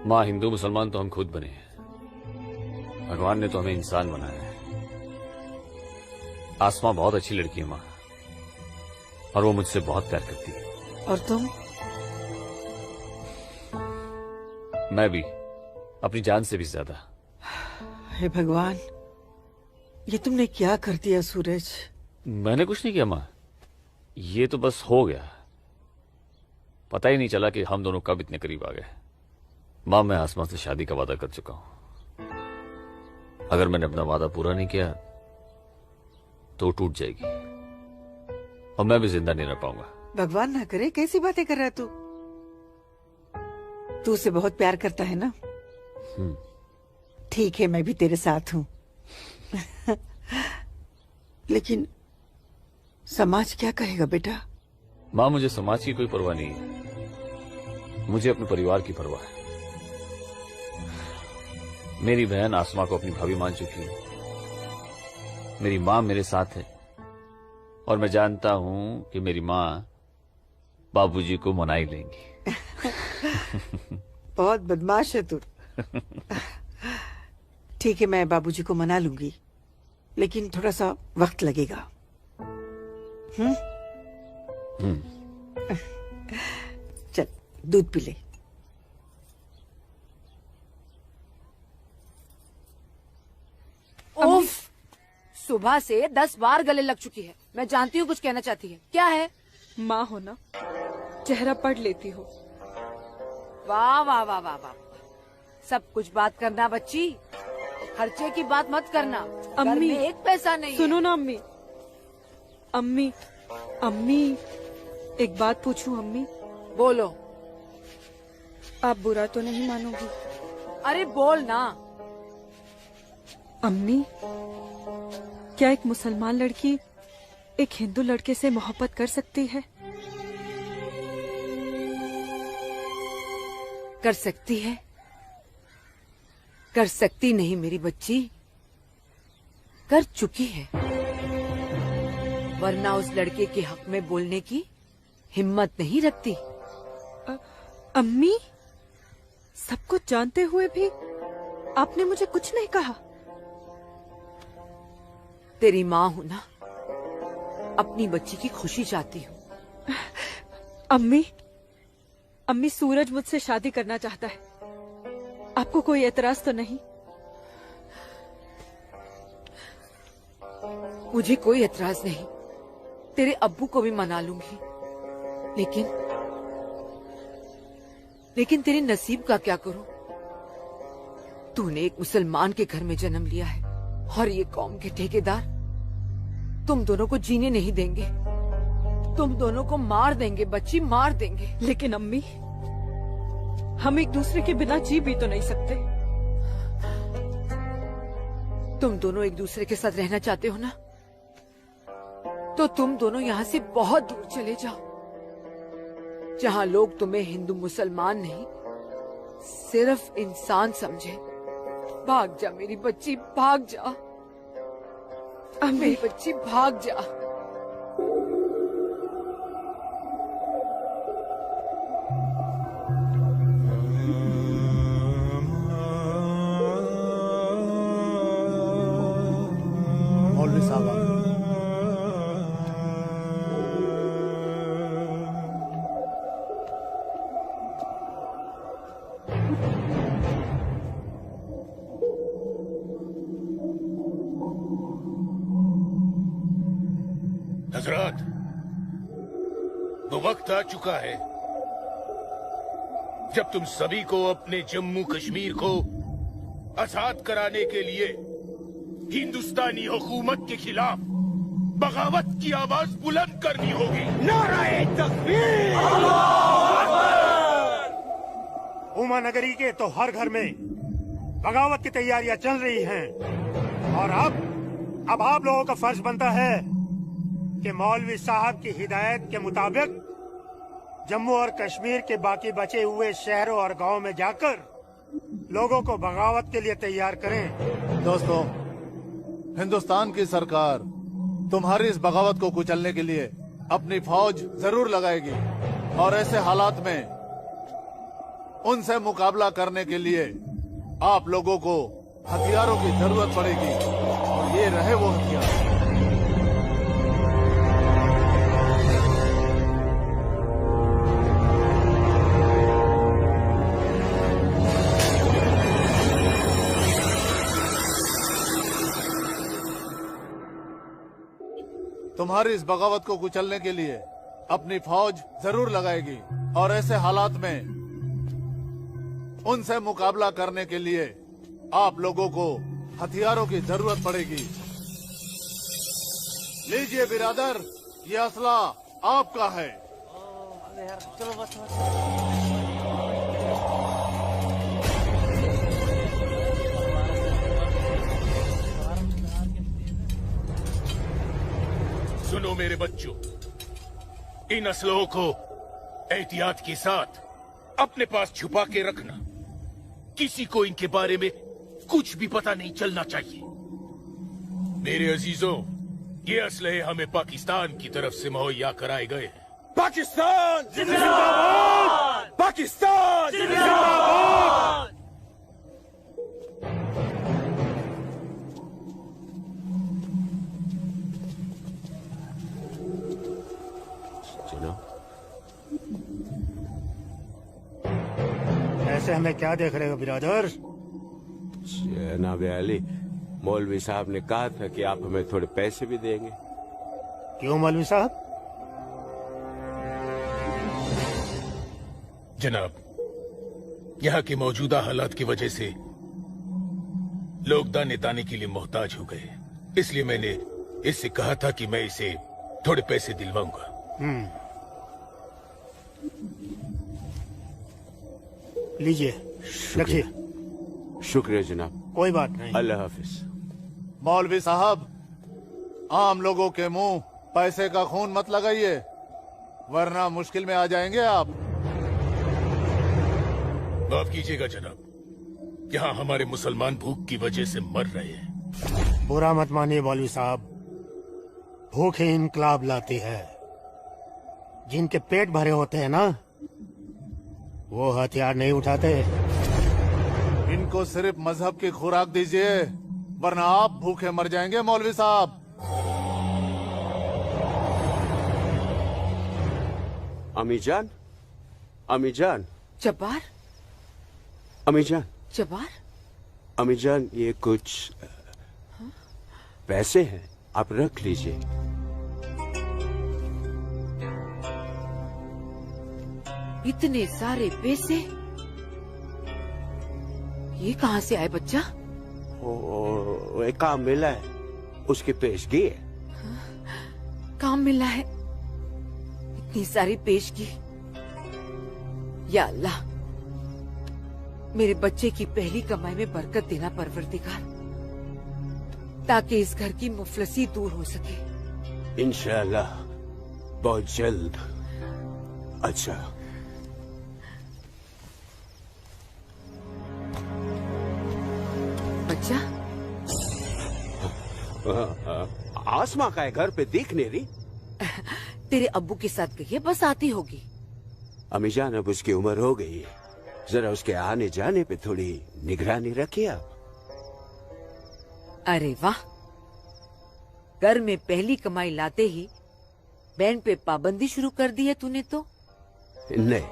माँ, हिंदू मुसलमान तो हम खुद बने हैं, भगवान ने तो हमें इंसान बनाया है। आसमां बहुत अच्छी लड़की है माँ, और वो मुझसे बहुत प्यार करती है। और तुम? मैं भी, अपनी जान से भी ज्यादा। हे भगवान, ये तुमने क्या कर दिया सूरज? मैंने कुछ नहीं किया माँ, ये तो बस हो गया। पता ही नहीं चला कि हम दोनों कब इतने करीब आ गए। माँ, मैं आसमां से शादी का वादा कर चुका हूं। अगर मैंने अपना वादा पूरा नहीं किया तो टूट जाएगी और मैं भी जिंदा नहीं रह पाऊंगा। भगवान ना करे, कैसी बातें कर रहा है तू? तू उसे बहुत प्यार करता है ना? ठीक है, मैं भी तेरे साथ हूँ। लेकिन समाज क्या कहेगा बेटा? माँ, मुझे समाज की कोई परवाह नहीं है, मुझे अपने परिवार की परवाह है। मेरी बहन आसमा को अपनी भाभी मान चुकी है, मेरी माँ मेरे साथ है, और मैं जानता हूँ कि मेरी माँ बाबूजी को मना ही लेंगी। बहुत बदमाश है तू। ठीक है, मैं बाबूजी को मना लूंगी, लेकिन थोड़ा सा वक्त लगेगा। चल दूध पी ले। उफ, सुबह से 10 बार गले लग चुकी है। मैं जानती हूँ कुछ कहना चाहती है। क्या है? माँ हो ना, चेहरा पढ़ लेती हो। वाह वाह वाह वाह वाह, सब कुछ बात करना बच्ची, खर्चे की बात मत करना। घर में एक पैसा नहीं। सुनो ना अम्मी। अम्मी, अम्मी, एक बात पूछूं अम्मी? बोलो। आप बुरा तो नहीं मानोगी? अरे बोल ना। अम्मी, क्या एक मुसलमान लड़की एक हिंदू लड़के से मोहब्बत कर सकती है? कर सकती है, कर सकती नहीं मेरी बच्ची, कर चुकी है। वरना उस लड़के के हक में बोलने की हिम्मत नहीं रखती। अम्मी, सब कुछ जानते हुए भी आपने मुझे कुछ नहीं कहा। तेरी माँ हूँ ना, अपनी बच्ची की खुशी चाहती हूँ। अम्मी सूरज मुझसे शादी करना चाहता है, आपको कोई एतराज तो नहीं? मुझे कोई एतराज नहीं, तेरे अब्बू को भी मना लूंगी, लेकिन तेरे नसीब का क्या करूं? तूने एक मुसलमान के घर में जन्म लिया है और ये कौम के ठेकेदार तुम दोनों को जीने नहीं देंगे, तुम दोनों को मार देंगे, बच्ची मार देंगे। लेकिन अम्मी, हम एक दूसरे के बिना जी भी तो नहीं सकते। तुम दोनों एक दूसरे के साथ रहना चाहते हो ना, तो तुम दोनों यहाँ से बहुत दूर चले जाओ, जहाँ लोग तुम्हें हिंदू मुसलमान नहीं सिर्फ इंसान समझे। भाग जा मेरी बच्ची, भाग जा मेरी बच्ची, भाग जा। मौलवी साहब, हजरात, वो वक्त आ चुका है जब तुम सभी को अपने जम्मू कश्मीर को आजाद कराने के लिए हिंदुस्तानी हुकूमत के खिलाफ बगावत की आवाज बुलंद करनी होगी। नाराए तकबीर! उमा नगरी के तो हर घर में बगावत की तैयारियां चल रही हैं और अब आप लोगों का फर्ज बनता है कि मौलवी साहब की हिदायत के मुताबिक जम्मू और कश्मीर के बाकी बचे हुए शहरों और गांवों में जाकर लोगों को बगावत के लिए तैयार करें। दोस्तों, हिंदुस्तान की सरकार तुम्हारी इस बगावत को कुचलने के लिए अपनी फौज जरूर लगाएगी और ऐसे हालात में उनसे मुकाबला करने के लिए आप लोगों को हथियारों की जरूरत पड़ेगी और ये रहे वो हथियार। तुम्हारी इस बगावत को कुचलने के लिए अपनी फौज जरूर लगाएगी और ऐसे हालात में उनसे मुकाबला करने के लिए आप लोगों को हथियारों की जरूरत पड़ेगी। लीजिए बिरादर, ये असला आपका है। चलो बस। सुनो मेरे बच्चों, इन असलों को एहतियात के साथ अपने पास छुपा के रखना। किसी को इनके बारे में कुछ भी पता नहीं चलना चाहिए। मेरे अजीजों, ये असलहे हमें पाकिस्तान की तरफ से मुहैया कराए गए हैं। पाकिस्तान जिंदाबाद! पाकिस्तान जिंदाबाद! ऐसे हमें क्या देख रहे हो बिरादर? जनाब अली, मौलवी साहब ने कहा था कि आप हमें थोड़े पैसे भी देंगे। क्यों मौलवी साहब? जनाब, यहाँ के मौजूदा हालात की वजह से लोग दाने दाने के लिए मोहताज हो गए, इसलिए मैंने इससे कहा था कि मैं इसे थोड़े पैसे दिलवाऊंगा। लीजिए, रखिए। शुक्रिया जनाब। कोई बात नहीं। अल्लाह हाफिज। मौलवी साहब, आम लोगों के मुंह पैसे का खून मत लगाइए, वरना मुश्किल में आ जाएंगे आप। माफ कीजिएगा जनाब, यहाँ हमारे मुसलमान भूख की वजह से मर रहे हैं। बुरा मत मानिए मौलवी साहब, भूख ही इनकलाब लाती है। जिनके पेट भरे होते हैं ना, वो हथियार नहीं उठाते। इनको सिर्फ मजहब की खुराक दीजिए, वरना आप भूखे मर जाएंगे मौलवी साहब। अम्मी जान, अम्मी जान, जब्बार, अम्मी जान, जब्बार, अम्मी जान, ये कुछ पैसे हैं, आप रख लीजिए। इतने सारे पैसे ये कहाँ से आए बच्चा? ओ, एक काम मिला है, उसकी पेशगी है। काम मिला है, इतनी सारी पेशगी। या अल्लाह, मेरे बच्चे की पहली कमाई में बरकत देना परवरदिगार, ताकि इस घर की मुफलसी दूर हो सके। इंशाअल्लाह बहुत जल्द। अच्छा, बच्चा, आसमा का है, घर पे दिख नहीं रही। तेरे अब्बू के साथ गई है, बस आती होगी। अम्मी जान, अब उसकी उम्र हो गई है, जरा उसके आने जाने पे थोड़ी निगरानी रखिए आप। अरे वाह, घर में पहली कमाई लाते ही बहन पे पाबंदी शुरू कर दी है तूने तो। नहीं,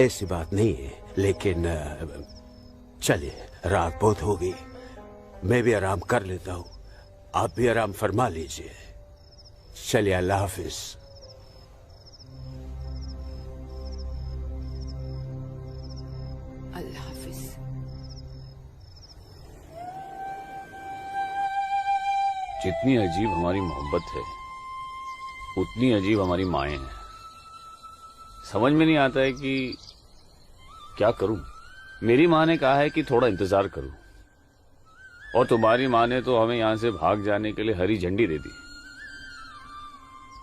ऐसी बात नहीं है, लेकिन चलिए, रात बहुत हो गई, मैं भी आराम कर लेता हूँ, आप भी आराम फरमा लीजिए। चलिए, अल्लाह हाफिज। अल्लाह हाफिज। जितनी अजीब हमारी मोहब्बत है, उतनी अजीब हमारी माएं हैं। समझ में नहीं आता है कि क्या करूं। मेरी माँ ने कहा है कि थोड़ा इंतजार करूं, और तुम्हारी माँ ने तो हमें यहां से भाग जाने के लिए हरी झंडी दे दी।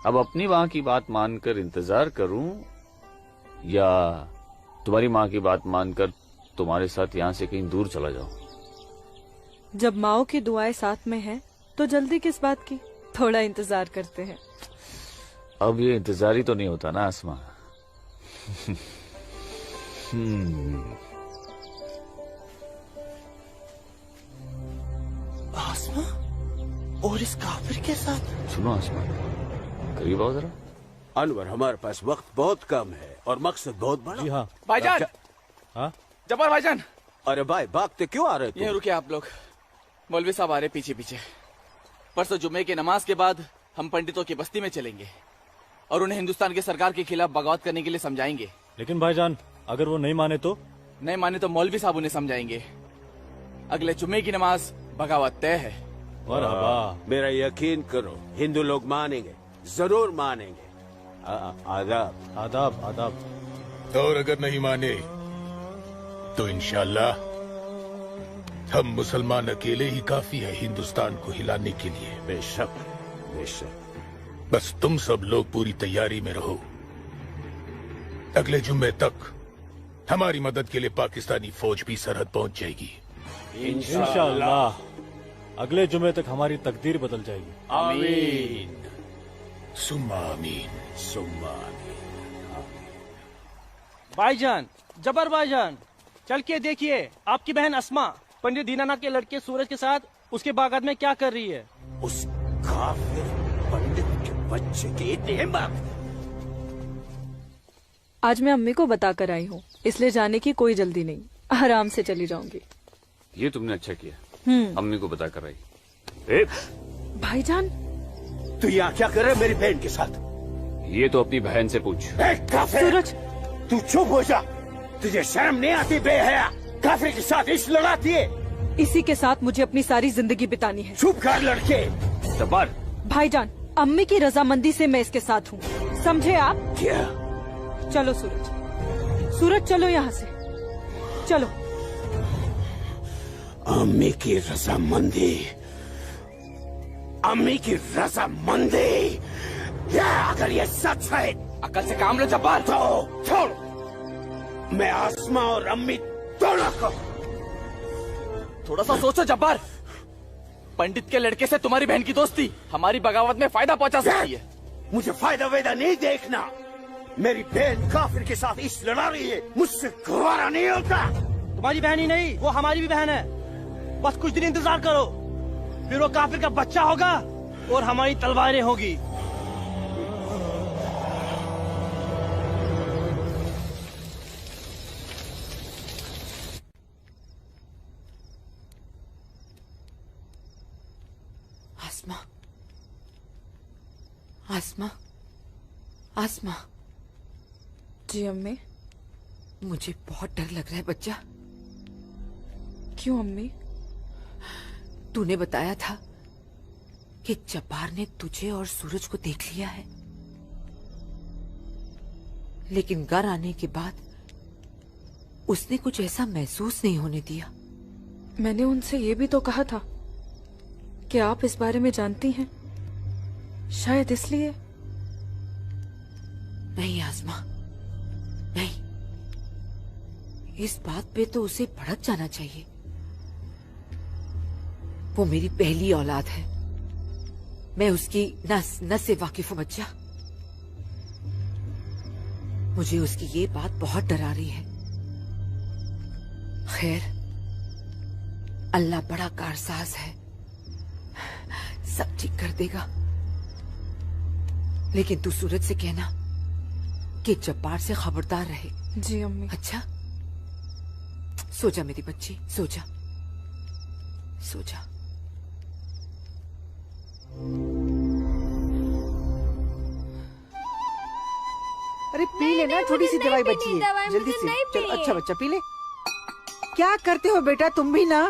अब अपनी माँ की बात मानकर इंतजार करूं, या तुम्हारी माँ की बात मानकर तुम्हारे साथ यहाँ से कहीं दूर चला जाऊं। जब माओ की दुआएं साथ में हैं, तो जल्दी किस बात की, थोड़ा इंतजार करते हैं। अब ये इंतजार ही तो नहीं होता ना आसमा। आसमा और इस काफिर के साथ। सुनो आसमा, करीब आओ जरा। अनवर, हमारे पास वक्त बहुत कम है और मकसद बहुत बड़ा। जी हाँ भाईजान। हाँ जब्बार भाईजान। अरे भाई, भागते क्यों आ रहे थे? ये रुके आप लोग, मौलवी साहब आ रहे पीछे पीछे। परसों जुम्मे की नमाज के बाद हम पंडितों की बस्ती में चलेंगे और उन्हें हिंदुस्तान की सरकार के खिलाफ बगावत करने के लिए समझाएंगे। लेकिन भाईजान, अगर वो नहीं माने तो? नहीं माने तो मौलवी साहब उन्हें समझाएंगे। अगले जुम्मे की नमाज बगावत तय है। मेरा यकीन करो, हिंदू लोग मानेंगे, जरूर मानेंगे। आदाब आदाब आदाब। और अगर नहीं माने तो इंशाल्लाह हम मुसलमान अकेले ही काफी है हिंदुस्तान को हिलाने के लिए। बेशक बेशक। बस तुम सब लोग पूरी तैयारी में रहो। अगले जुम्मे तक हमारी मदद के लिए पाकिस्तानी फौज भी सरहद पहुंच जाएगी। इंशाअल्लाह अगले जुमे तक हमारी तकदीर बदल जाएगी। आमीन सुम्मा आमीन सुम्मा आमीन। भाईजान, जबर भाईजान, चल के देखिए आपकी बहन अस्मा पंडित दीनानाथ के लड़के सूरज के साथ उसके बागात में क्या कर रही है। उस काफिर पंडित के बच्चे की इतनी हिम्मत। आज मैं अम्मी को बताकर आई हूँ, इसलिए जाने की कोई जल्दी नहीं, आराम से चली जाऊंगी। ये तुमने अच्छा किया, अम्मी को बता कर आई। भाईजान, तू यहाँ क्या कर रहा है मेरी बहन के साथ? ये तो अपनी बहन से पूछ। सूरज, तू चुप हो जा, तुझे शर्म नहीं आती? बेहया काफिर के साथ इश्क लड़ाती है। इसी के साथ मुझे अपनी सारी जिंदगी बितानी है। चुप कर लड़के। जब्बार। भाईजान, अम्मी की रजामंदी से मैं इसके साथ हूँ, समझे आप? क्या? चलो सूरज, सूरज चलो यहाँ से, चलो। अम्मी की रजामंदी, अम्मी की रजामंदी, या अगर ये सच है, अकल से काम लो जब्बार। तो छोड़, मैं आसमा और अम्मी दोनों को। थोड़ा सा सोचो जब्बार, पंडित के लड़के से तुम्हारी बहन की दोस्ती हमारी बगावत में फायदा पहुंचा सकती है। मुझे फायदा वेदा नहीं देखना, मेरी बहन काफिर के साथ इस लड़ा रही है, मुझसे गवारा नहीं होता। तुम्हारी बहन ही नहीं, वो हमारी भी बहन है। बस कुछ दिन इंतजार करो, फिर वो काफिर का बच्चा होगा और हमारी तलवारें होगी। आसमा, आसमा, आसमा। जी अम्मी। मुझे बहुत डर लग रहा है बच्चा। क्यों अम्मी? तूने बताया था कि जब्बार ने तुझे और सूरज को देख लिया है, लेकिन घर आने के बाद उसने कुछ ऐसा महसूस नहीं होने दिया। मैंने उनसे ये भी तो कहा था कि आप इस बारे में जानती हैं, शायद इसलिए। नहीं आसमा, नहीं, इस बात पे तो उसे भड़क जाना चाहिए। वो मेरी पहली औलाद है, मैं उसकी नस नस से वाकिफ हूं बच्चा। मुझे उसकी ये बात बहुत डरा रही है। खैर, अल्लाह बड़ा कारसाज है, सब ठीक कर देगा। लेकिन तू सूरज से कहना कि जब्बार से खबरदार रहे। जी अम्मी। अच्छा, सो जा मेरी बच्ची, सो जा, सो जा। अरे पी लेना, थोड़ी सी दवाई बची है, जल्दी से। चलो अच्छा बच्चा पी ले। क्या करते हो बेटा तुम भी ना?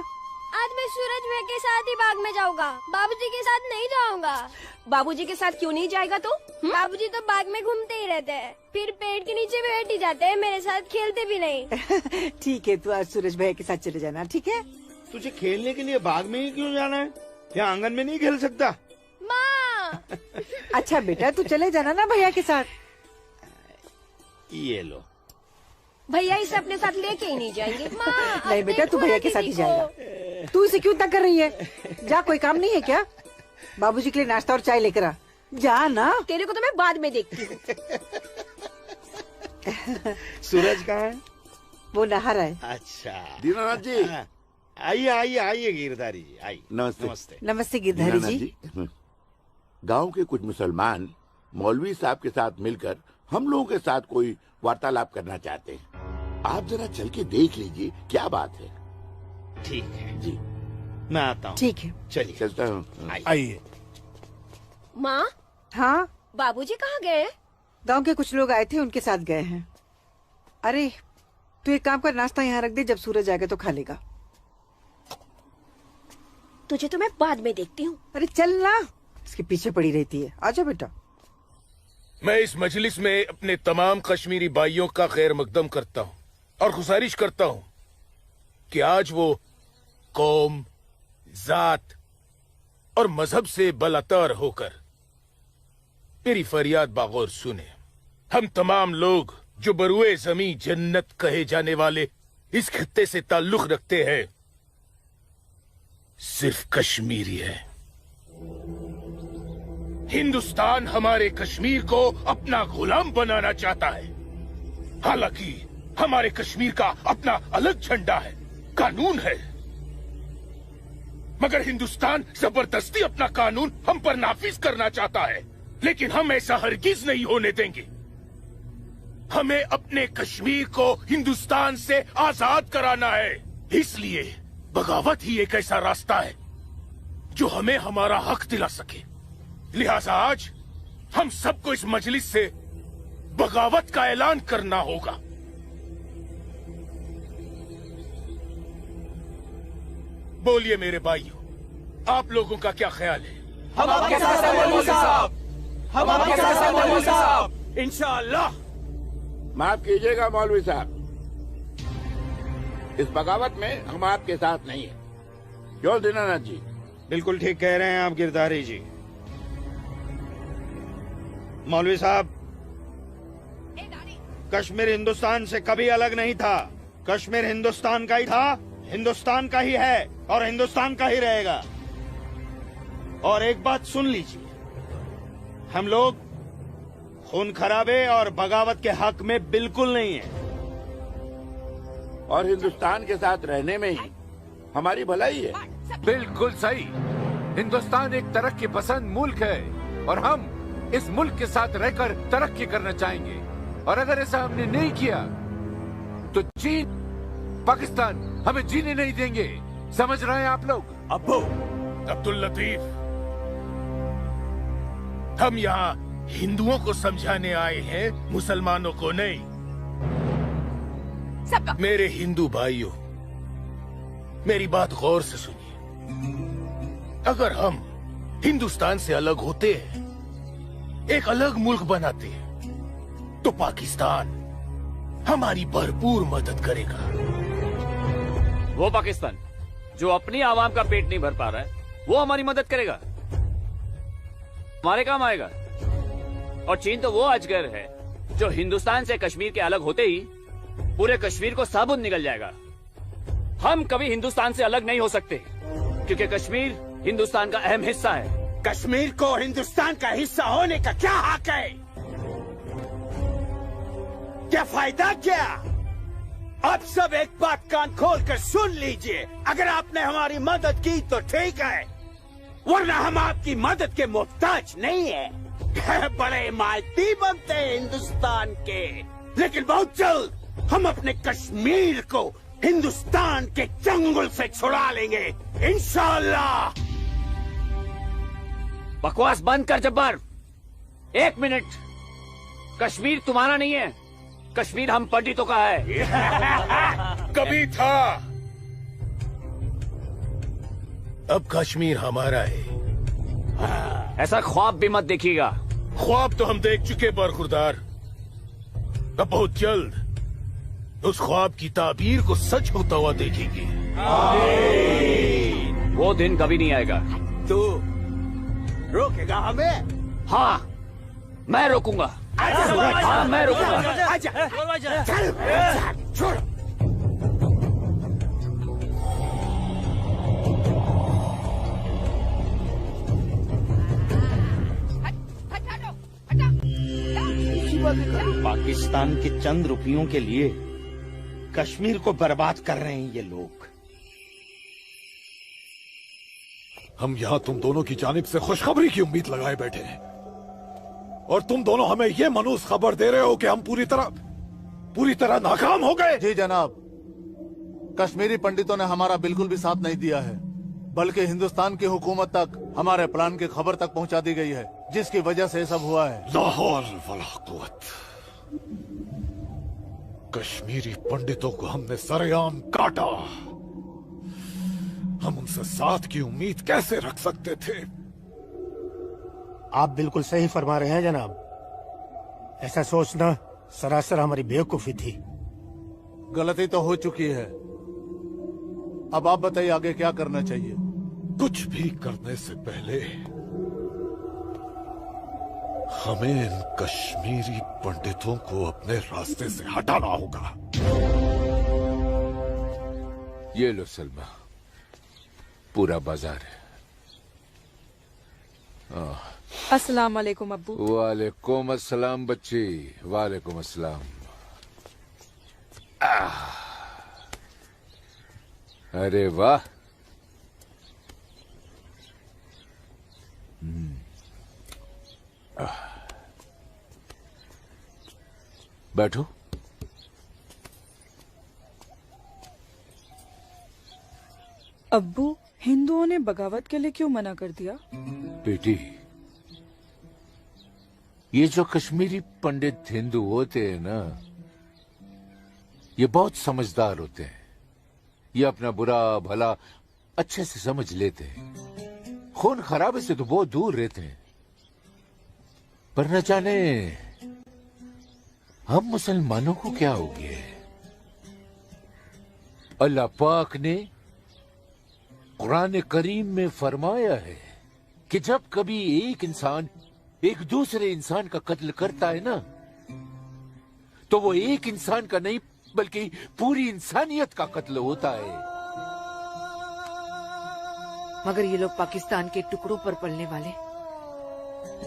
आज मैं सूरज भाई के साथ ही बाग में जाऊंगा, बाबूजी के साथ नहीं जाऊंगा। बाबूजी के साथ क्यों नहीं जाएगा तू? बाबूजी तो बाग में घूमते ही रहते हैं, फिर पेड़ के नीचे बैठ ही जाते हैं, मेरे साथ खेलते भी नहीं। ठीक है, तू आज सूरज भाई के साथ चले जाना, ठीक है? तुझे खेलने के लिए बाग में ही क्यों जाना है? क्या आंगन में नहीं खेल सकता? माँ। अच्छा बेटा, तू चले जाना ना भैया के साथ। ये लो। भैया इसे अपने साथ लेके ही नहीं जाएंगे। नहीं बेटा, तू भैया के साथ ही जाएगा। तू इसे क्यों तंग कर रही है? जा, कोई काम नहीं है क्या? बाबूजी के लिए नाश्ता और चाय लेकर आ। जा ना। तेरे को तो मैं बाद में देखती हूँ। सूरज कहाँ है? वो नहा रहा है। अच्छा दीनानाथ जी, आइए आइए आइए गिरधारी जी, आइए। नमस्ते। नमस्ते। नमस्ते गिरधारी जी। गांव के कुछ मुसलमान मौलवी साहब के साथ मिलकर हम लोगों के साथ कोई वार्तालाप करना चाहते हैं। आप जरा चल के देख लीजिए क्या बात है। ठीक है जी, मैं आता हूँ। ठीक है, चलिए चलता हूँ। आइए। माँ, हाँ बाबूजी कहाँ गए? गांव के कुछ लोग आए थे, उनके साथ गए हैं। अरे तू एक काम कर, नाश्ता यहाँ रख दे, जब सूरज आएगा तो खा लेगा। तुझे तो मैं बाद में देखती हूँ। अरे चल ना, इसके पीछे पड़ी रहती है। आजा बेटा। मैं इस मजलिस में अपने तमाम कश्मीरी भाइयों का खैर मकदम करता हूँ और गुजारिश करता हूँ कि आज वो कौम, जात और मजहब से बलातर होकर मेरी फरियाद बागौर सुने। हम तमाम लोग जो बरुए जमी जन्नत कहे जाने वाले इस खित्ते से ताल्लुक रखते हैं, सिर्फ कश्मीरी है। हिंदुस्तान हमारे कश्मीर को अपना गुलाम बनाना चाहता है। हालांकि हमारे कश्मीर का अपना अलग झंडा है, कानून है, मगर हिंदुस्तान जबरदस्ती अपना कानून हम पर नाफिज करना चाहता है। लेकिन हम ऐसा हरगिज नहीं होने देंगे। हमें अपने कश्मीर को हिंदुस्तान से आजाद कराना है। इसलिए बगावत ही एक ऐसा रास्ता है जो हमें हमारा हक दिला सके। लिहाजा आज हम सबको इस मजलिस से बगावत का ऐलान करना होगा। बोलिए मेरे भाइयों, आप लोगों का क्या ख्याल है? हम आपके साथ हैं मौलवी साहब, हम आपके साथ हैं मौलवी साहब, इंशाअल्लाह। माफ कीजिएगा मौलवी साहब, इस बगावत में हम आपके साथ नहीं है। क्यों दीनानाथ जी? बिल्कुल ठीक कह रहे हैं आप गिरधारी जी। मौलवी साहब, कश्मीर हिंदुस्तान से कभी अलग नहीं था। कश्मीर हिंदुस्तान का ही था, हिंदुस्तान का ही है और हिंदुस्तान का ही रहेगा। और एक बात सुन लीजिए, हम लोग खून खराबे और बगावत के हक में बिल्कुल नहीं है। और हिंदुस्तान के साथ रहने में ही हमारी भलाई है। बिल्कुल सही। हिंदुस्तान एक तरक्की पसंद मुल्क है और हम इस मुल्क के साथ रहकर तरक्की करना चाहेंगे। और अगर ऐसा हमने नहीं किया तो चीन, पाकिस्तान हमें जीने नहीं देंगे। समझ रहे हैं आप लोग? अब्बू, अब्दुल लतीफ, हम यहाँ हिंदुओं को समझाने आए हैं, मुसलमानों को नहीं। मेरे हिंदू भाइयों, मेरी बात गौर से सुनिए। अगर हम हिंदुस्तान से अलग होते हैं, एक अलग मुल्क बनाते हैं, तो पाकिस्तान हमारी भरपूर मदद करेगा। वो पाकिस्तान जो अपनी आवाम का पेट नहीं भर पा रहा है, वो हमारी मदद करेगा, हमारे काम आएगा। और चीन तो वो अजगर है जो हिंदुस्तान से कश्मीर के अलग होते ही पूरे कश्मीर को साबुत निकल जाएगा। हम कभी हिंदुस्तान से अलग नहीं हो सकते, क्योंकि कश्मीर हिंदुस्तान का अहम हिस्सा है। कश्मीर को हिंदुस्तान का हिस्सा होने का क्या हक है? क्या फायदा क्या? आप सब एक बात कान खोल कर सुन लीजिए। अगर आपने हमारी मदद की तो ठीक है, वरना हम आपकी मदद के मोहताज नहीं है। बड़े मालती बनते हैं हिंदुस्तान के, लेकिन बहुत जल्द हम अपने कश्मीर को हिंदुस्तान के चंगुल से छुड़ा लेंगे, इंशाअल्लाह। बकवास बंद कर जब्बार। 1 मिनट। कश्मीर तुम्हारा नहीं है, कश्मीर हम पंडितों का है। कभी था, अब कश्मीर हमारा है। ऐसा ख्वाब भी मत देखिएगा। ख्वाब तो हम देख चुके बरखुरदार। अब बहुत जल्द उस ख्वाब की ताबीर को सच होता हुआ देखेंगे। वो दिन कभी नहीं आएगा। तू रोकेगा हमें? हाँ, मैं रोकूंगा। हाँ, मैं रोकूंगा। आजा, चल, छोड़। पाकिस्तान के चंद रुपयों के लिए कश्मीर को बर्बाद कर रहे हैं ये लोग। हम यहाँ तुम दोनों की जानिब से खुशखबरी की उम्मीद लगाए बैठे हैं, और तुम दोनों हमें ये मनूस खबर दे रहे हो कि हम पूरी तरह नाकाम हो गए। जी जनाब, कश्मीरी पंडितों ने हमारा बिल्कुल भी साथ नहीं दिया है, बल्कि हिंदुस्तान की हुकूमत तक हमारे प्लान की खबर तक पहुंचा दी गई है, जिसकी वजह से ये सब हुआ है। ला हौल वला कुव्वत। कश्मीरी पंडितों को हमने सरेआम काटा। हम उनसे साथ की उम्मीद कैसे रख सकते थे? आप बिल्कुल सही फरमा रहे हैं जनाब। ऐसा सोचना सरासर हमारी बेवकूफी थी। गलती तो हो चुकी है, अब आप बताइए आगे क्या करना चाहिए। कुछ भी करने से पहले हमें इन कश्मीरी पंडितों को अपने रास्ते से हटाना होगा। ये लो सलमा, पूरा बाजार है। अस्सलाम वालेकुम अब्बू। वालेकुम अस्सलाम बच्ची, वालेकुम अस्सलाम। अरे वाह, बैठो। अब्बू, हिंदुओं ने बगावत के लिए क्यों मना कर दिया? बेटी, ये जो कश्मीरी पंडित हिंदू होते हैं ना, ये बहुत समझदार होते हैं। ये अपना बुरा भला अच्छे से समझ लेते हैं। खून खराबे से तो बहुत दूर रहते हैं। पर न जाने हम मुसलमानों को क्या हो गया है। अल्लाह पाक ने कुरान करीम में फरमाया है कि जब कभी एक इंसान एक दूसरे इंसान का कत्ल करता है ना, तो वो एक इंसान का नहीं बल्कि पूरी इंसानियत का कत्ल होता है। मगर ये लोग पाकिस्तान के टुकड़ों पर पलने वाले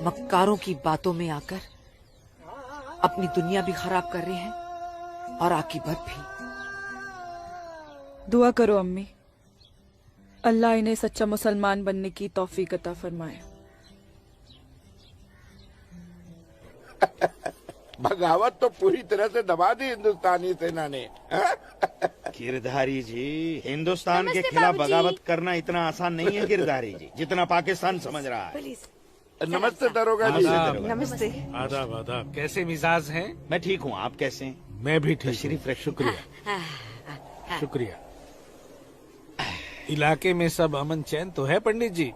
मक्कारों की बातों में आकर अपनी दुनिया भी खराब कर रहे हैं और आकीबत भी। दुआ करो अम्मी, अल्लाह इन्हें सच्चा मुसलमान बनने की तौफीक अता फरमाए। बगावत तो पूरी तरह से दबा दी हिंदुस्तानी सेना ने। गिरधारी जी, हिंदुस्तान के खिलाफ बगावत करना इतना आसान नहीं है गिरधारी जी, जितना पाकिस्तान समझ रहा है। नमस्ते दरोगा जी। नमस्ते। आदाब आदाब। कैसे मिजाज हैं? मैं ठीक हूँ, आप कैसे हैं? मैं भी ठीक। तशरीफ रखिए। शुक्रिया शुक्रिया। इलाके में सब अमन चैन तो है पंडित जी?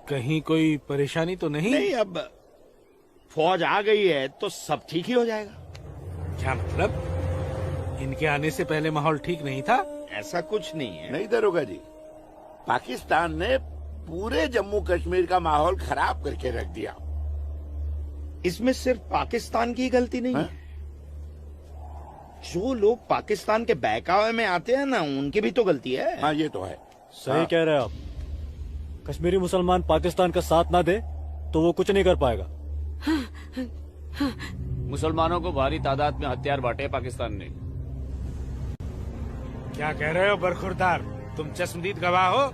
कहीं कोई परेशानी तो नहीं? नहीं, अब फौज आ गई है तो सब ठीक ही हो जाएगा। क्या मतलब? इनके आने से पहले माहौल ठीक नहीं था? ऐसा कुछ नहीं है। नहीं दरोगा जी, पाकिस्तान ने पूरे जम्मू कश्मीर का माहौल खराब करके रख दिया। इसमें सिर्फ पाकिस्तान की गलती नहीं है। जो लोग पाकिस्तान के बहकावे में आते हैं ना, उनकी भी तो गलती है। हाँ, ये तो है। सही कह रहे हैं आप। कश्मीरी मुसलमान पाकिस्तान का साथ ना दे तो वो कुछ नहीं कर पाएगा। मुसलमानों को भारी तादाद में हथियार बांटे पाकिस्तान ने। क्या कह रहे हो बरखुरदार? तुम चश्मदीद गवाह हो?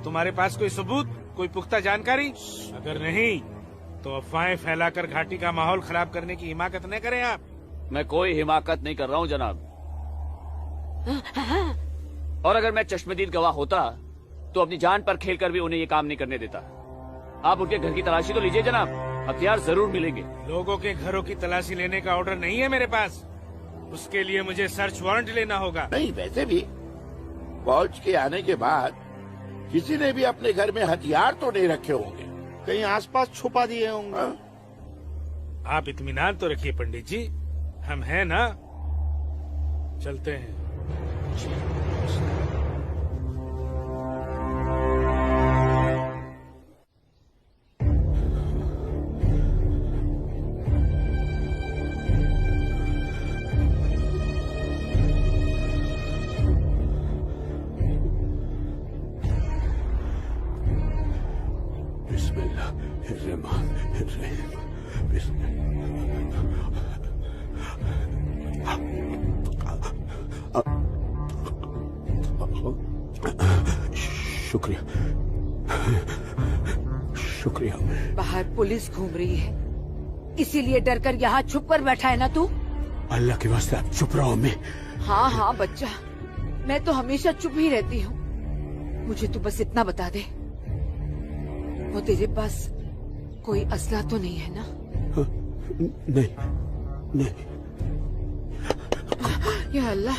तुम्हारे पास कोई सबूत, कोई पुख्ता जानकारी? अगर नहीं तो अफवाहें फैलाकर घाटी का माहौल खराब करने की हिमाकत न करें आप। मैं कोई हिमाकत नहीं कर रहा हूँ जनाब। और अगर मैं चश्मदीद गवाह होता तो अपनी जान पर खेलकर भी उन्हें ये काम नहीं करने देता। आप उनके घर की तलाशी तो लीजिए जनाब, हथियार जरूर मिलेंगे। लोगों के घरों की तलाशी लेने का ऑर्डर नहीं है मेरे पास। उसके लिए मुझे सर्च वारंट लेना होगा। नहीं, वैसे भी फौज के आने के बाद किसी ने भी अपने घर में हथियार तो नहीं रखे होंगे, कहीं आसपास छुपा दिए होंगे। आप इत्मीनान तो रखिए पंडित जी, हम हैं ना। चलते हैं। शुक्रिया शुक्रिया। बाहर पुलिस घूम रही है, इसीलिए डर कर यहाँ छुप कर बैठा है ना तू? अल्लाह के वास्ते आप चुप रहो। मैं हाँ हाँ बच्चा, मैं तो हमेशा चुप ही रहती हूँ। मुझे तू बस इतना बता दे, वो तेरे पास कोई असला तो नहीं है ना? नहीं नहीं। या अल्लाह।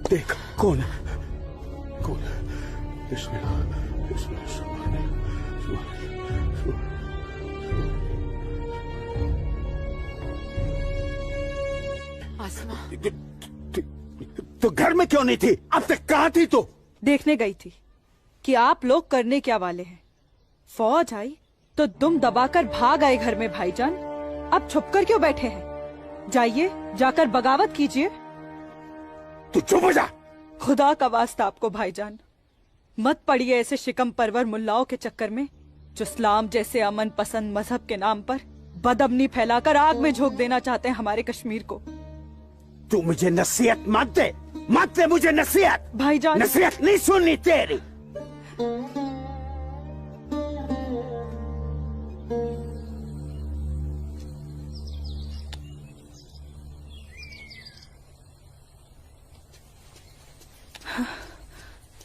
देख कौन है, कौन है? बिस्मिल्लाह, बिस्मिल्लाह। आसमा, तो घर में क्यों नहीं थी? अब तक कहाँ थी तू? देखने गई थी कि आप लोग करने क्या वाले हैं। फौज आई तो दुम दबाकर भाग आए घर में भाईजान। अब छुपकर क्यों बैठे हैं? जाइए, जाकर बगावत कीजिए। तू चुप हो जा। खुदा का वास्ता आपको भाईजान, मत पड़िए ऐसे शिकम परवर मुल्लाओं के चक्कर में, जो इस्लाम जैसे अमन पसंद मजहब के नाम पर बदअमनी फैलाकर आग में झोंक देना चाहते हैं हमारे कश्मीर को। तू मुझे नसीहत मत दे, मत दे मुझे नसीहत। भाईजान, नसीहत नहीं सुननी तेरी।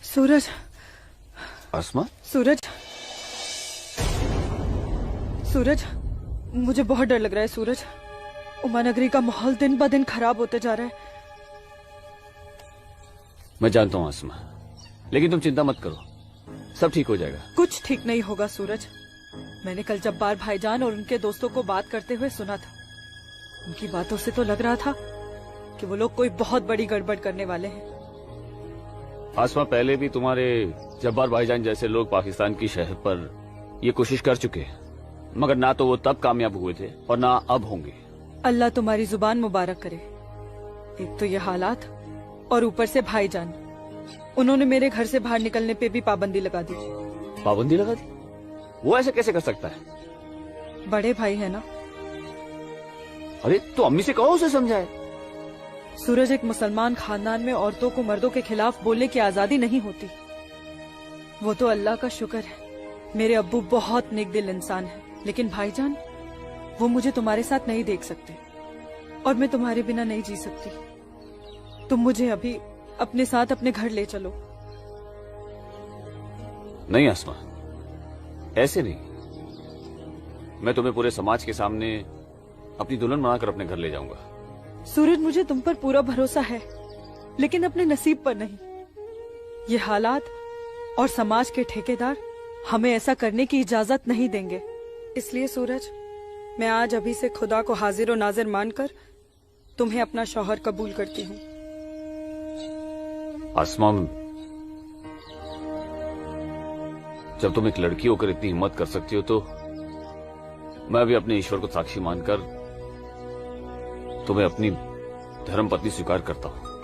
सूरज, आसमा, सूरज, सूरज, मुझे बहुत डर लग रहा है सूरज। उमानगरी का माहौल दिन ब दिन खराब होते जा रहा है। मैं जानता हूँ आसमा, लेकिन तुम चिंता मत करो, सब ठीक हो जाएगा। कुछ ठीक नहीं होगा सूरज। मैंने कल जब्बार भाईजान और उनके दोस्तों को बात करते हुए सुना था। उनकी बातों से तो लग रहा था कि वो लोग कोई बहुत बड़ी गड़बड़ करने वाले हैं। आसमा, पहले भी तुम्हारे जब्बार भाईजान जैसे लोग पाकिस्तान की शहर पर ये कोशिश कर चुके हैं, मगर ना तो वो तब कामयाब हुए थे और ना अब होंगे। अल्लाह तुम्हारी जुबान मुबारक करे। एक तो ये हालात और ऊपर से भाईजान, उन्होंने मेरे घर से बाहर निकलने पे भी पाबंदी लगा दी। पाबंदी लगा दी? वो ऐसे कैसे कर सकता है? बड़े भाई है ना। अरे तो अम्मी से कहो, उसे समझाए। सूरज, एक मुसलमान खानदान में औरतों को मर्दों के खिलाफ बोलने की आजादी नहीं होती। वो तो अल्लाह का शुक्र है, मेरे अब्बू बहुत नेक दिल इंसान है, लेकिन भाईजान वो मुझे तुम्हारे साथ नहीं देख सकते और मैं तुम्हारे बिना नहीं जी सकती। तुम मुझे अभी अपने साथ अपने घर ले चलो। नहीं आसमा, ऐसे नहीं। मैं तुम्हें पूरे समाज के सामने अपनी दुल्हन बनाकर अपने घर ले जाऊंगा। सूरज, मुझे तुम पर पूरा भरोसा है, लेकिन अपने नसीब पर नहीं। ये हालात और समाज के ठेकेदार हमें ऐसा करने की इजाजत नहीं देंगे। इसलिए सूरज, मैं आज अभी से खुदा को हाजिर और नाजिर मानकर तुम्हें अपना शौहर कबूल करती हूँ। आसमा, जब तुम एक लड़की होकर इतनी हिम्मत कर सकती हो तो मैं भी अपने ईश्वर को साक्षी मानकर तुम्हें अपनी धर्मपत्नी स्वीकार करता हूं।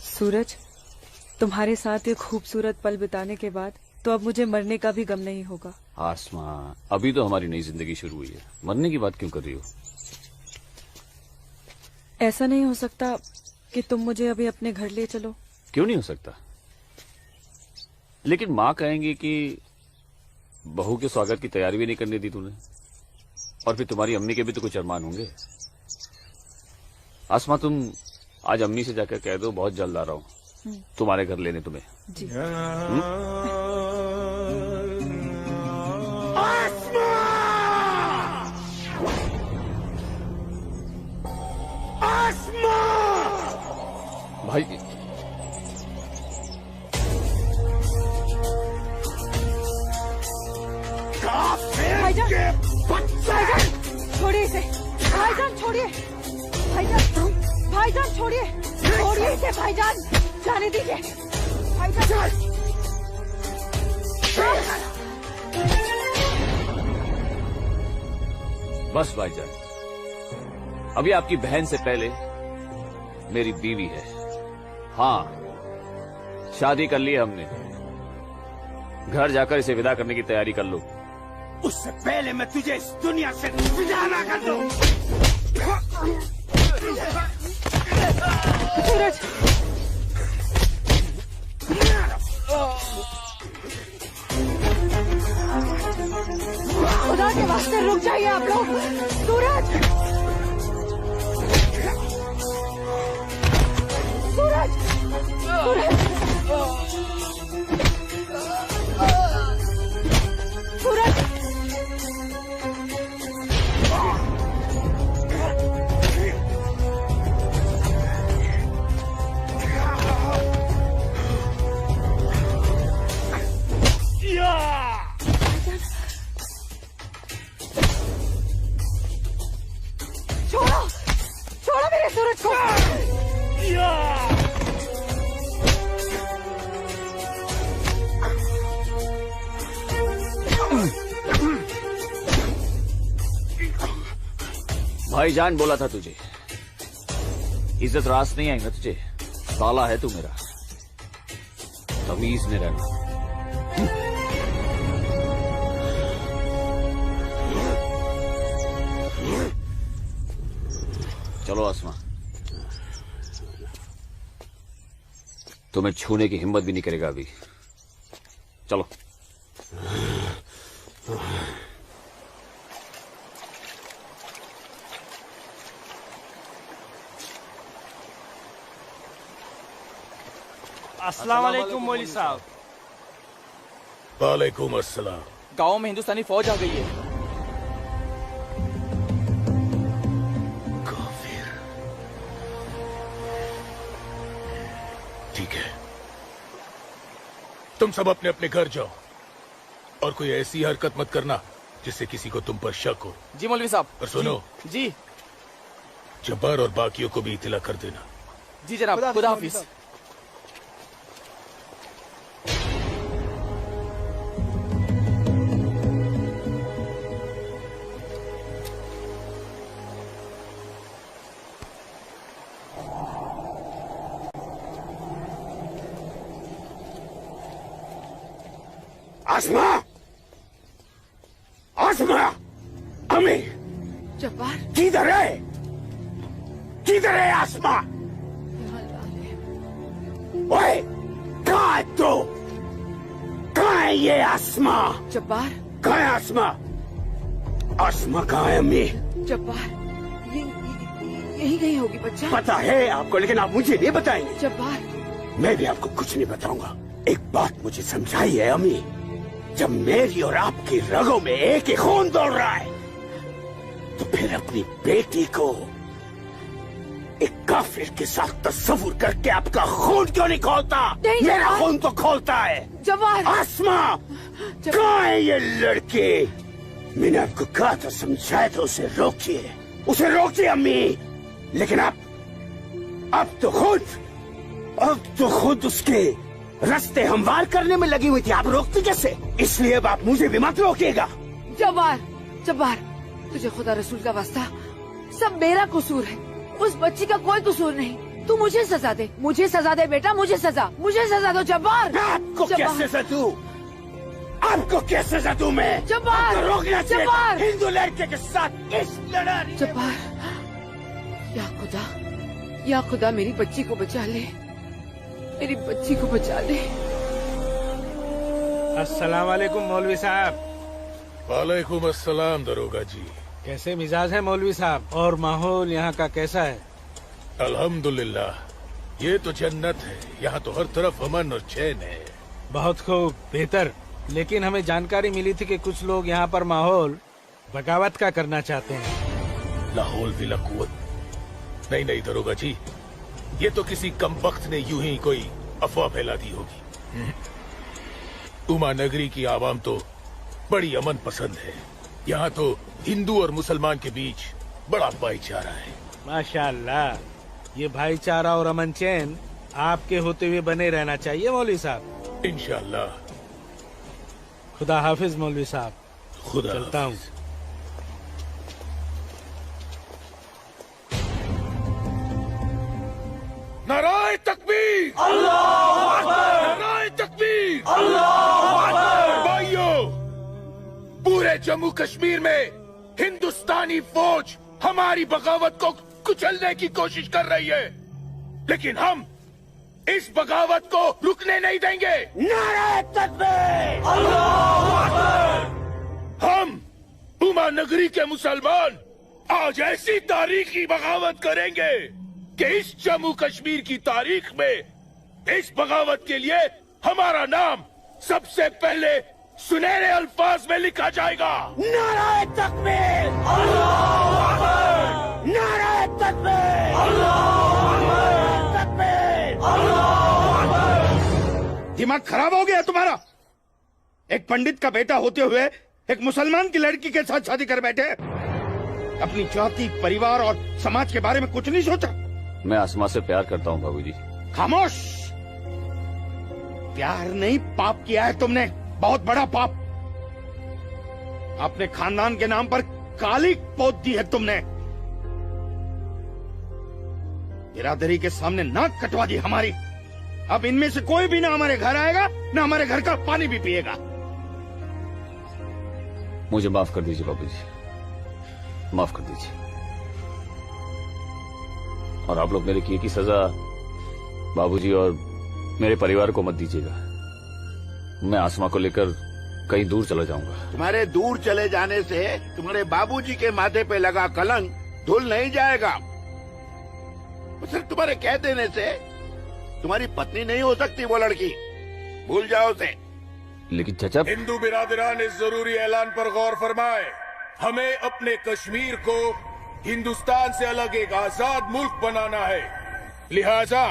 सूरज, तुम्हारे साथ ये खूबसूरत पल बिताने के बाद तो अब मुझे मरने का भी गम नहीं होगा। आसमा, अभी तो हमारी नई जिंदगी शुरू हुई है, मरने की बात क्यों कर रही हो? ऐसा नहीं हो सकता कि तुम मुझे अभी अपने घर ले चलो? क्यों नहीं हो सकता? लेकिन माँ कहेंगी कि बहू के स्वागत की तैयारी भी नहीं करने दी तूने, और फिर तुम्हारी अम्मी के भी तो कुछ अरमान होंगे। आसमा, तुम आज अम्मी से जाकर कह दो बहुत जल्द आ रहा हूँ तुम्हारे घर लेने तुम्हें। जी। भाई, भाईजान, छोड़िए इसे। भाईजान छोड़िए, भाईजान छोड़िए, छोड़िए इसे भाईजान, जाने दीजिए भाईजान। बस भाईजान, अभी आपकी बहन से पहले मेरी बीवी है। हाँ, शादी कर ली है हमने। घर जाकर इसे विदा करने की तैयारी कर लो। उससे पहले मैं तुझे इस दुनिया से विदा ना कर दूं। सूरज, खुदा के वास्ते रुक जाइए आप लोग। सूरज, सूरज, सूरज, सूरज, छोड़ो, छोड़ो मेरे सूरज को। भाईजान बोला था तुझे, इज्जत रास नहीं आएगा तुझे। साला है तू मेरा, तमीज में रहना। चलो आसमा, तुम्हें छूने की हिम्मत भी नहीं करेगा अभी। चलो। अस्सलाम वालेकुम मौलवी साहब। वालेकुम अस्सलाम। गांव में हिंदुस्तानी फौज आ गई है। ठीक है, तुम सब अपने अपने घर जाओ और कोई ऐसी हरकत मत करना जिससे किसी को तुम पर शक हो। जी मौलवी साहब। और सुनो जी, जब्बार और बाकियों को भी इत्तला कर देना। जी जनाब, खुदा हाफिज। आसमा, आसमा, अम्मी, जब्बार, किधर है? किधर है आसमा? ओए, कहाँ है तू? कहाँ है ये आसमा? जब्बार, कहाँ है आसमा? आसमा कहाँ है अम्मी? जब्बार, यही कहीं होगी बच्चा। पता है आपको, लेकिन आप मुझे नहीं बताएंगे। जब्बार, मैं भी आपको कुछ नहीं बताऊंगा। एक बात मुझे समझाई है अम्मी, जब मेरी और आपकी रगों में एक ही खून दौड़ रहा है, तो फिर अपनी बेटी को एक काफिर के साथ तस्वुर करके आपका खून क्यों नहीं खोलता? मेरा खून तो खोलता है। जब्बार, आसमा, कहाँ है ये लड़की? मैंने आपको कहा था, समझाया था, उसे रोकिए, उसे रोकिए अम्मी। लेकिन अब तो खुद उसके रास्ते हमवार करने में लगी हुई थी। आप रोकती कैसे? इसलिए अब आप मुझे भी मत रोकिएगा। जब्बार, जब्बार, तुझे खुदा रसूल का वास्ता, सब मेरा कसूर है, उस बच्ची का कोई कसूर नहीं। तू मुझे सजा दे, मुझे सजा दे बेटा, मुझे सजा दो जब्बार। आपको क्या सजा दूं? आपको क्या सजा दूं मैं? जब्बार, आपको रोकना चाहिए जब्बार, हिंदू लड़के के साथ इस लड़ाई। जब्बार, या खुदा मेरी बच्ची को बचा ले, मेरी बच्ची को बचा ले। अस्सलाम वालेकुम मौलवी साहब। वालेकुम अस्सलाम दरोगा जी। कैसे मिजाज है मौलवी साहब? और माहौल यहाँ का कैसा है? अल्हम्दुलिल्लाह, ये तो जन्नत है। यहाँ तो हर तरफ अमन और चैन है। बहुत खूब, बेहतर। लेकिन हमें जानकारी मिली थी कि कुछ लोग यहाँ पर माहौल बगावत का करना चाहते हैं। लाहौल विला कुव्वत। नहीं दरोगा जी, ये तो किसी कमबख्त ने यूं ही कोई अफवाह फैला दी होगी। उमा नगरी की आवाम तो बड़ी अमन पसंद है। यहाँ तो हिंदू और मुसलमान के बीच बड़ा भाईचारा है। माशाअल्लाह, ये भाईचारा और अमन चैन आपके होते हुए बने रहना चाहिए मौलवी साहब। इंशाअल्लाह। खुदा हाफिज मौलवी साहब। खुदा चलता हूँ। नाराए तकबीर, अल्लाहू अकबर, नाराए तकबीर, अल्लाहू अकबर। भाइयों, पूरे जम्मू कश्मीर में हिंदुस्तानी फौज हमारी बगावत को कुचलने की कोशिश कर रही है, लेकिन हम इस बगावत को रुकने नहीं देंगे। नाराए तकबीर, अल्लाहू अकबर। हम उमा नगरी के मुसलमान आज ऐसी तारीखी बगावत करेंगे कि इस जम्मू कश्मीर की तारीख में इस बगावत के लिए हमारा नाम सबसे पहले सुनहरे अल्फाज में लिखा जाएगा। नाराए तकबीर, अल्लाहू अकबर। नाराए तकबीर, अल्लाहू अकबर। तकबीर, अल्लाहू अकबर। दिमाग खराब हो गया तुम्हारा? एक पंडित का बेटा होते हुए एक मुसलमान की लड़की के साथ शादी कर बैठे। अपनी जाति, परिवार और समाज के बारे में कुछ नहीं सोचा? मैं आसमा से प्यार करता हूँ बाबूजी। खामोश। प्यार नहीं, पाप किया है तुमने, बहुत बड़ा पाप। अपने खानदान के नाम पर काली पोत दी है तुमने। बिरादरी के सामने नाक कटवा दी हमारी। अब इनमें से कोई भी ना हमारे घर आएगा, ना हमारे घर का पानी भी पिएगा। मुझे माफ कर दीजिए बाबूजी, माफ कर दीजिए। और आप लोग मेरे किए की सजा बाबूजी और मेरे परिवार को मत दीजिएगा। मैं आसमा को लेकर कहीं दूर चला जाऊंगा। तुम्हारे दूर चले जाने से तुम्हारे बाबूजी के माथे पे लगा कलंक धुल नहीं जाएगा। सिर्फ तुम्हारे कह देने से तुम्हारी पत्नी नहीं हो सकती वो लड़की, भूल जाओ उसे। लेकिन चाचा, हिंदू बिरादरान इस जरूरी ऐलान पर गौर फरमाए। हमें अपने कश्मीर को हिंदुस्तान से अलग एक आजाद मुल्क बनाना है। लिहाजा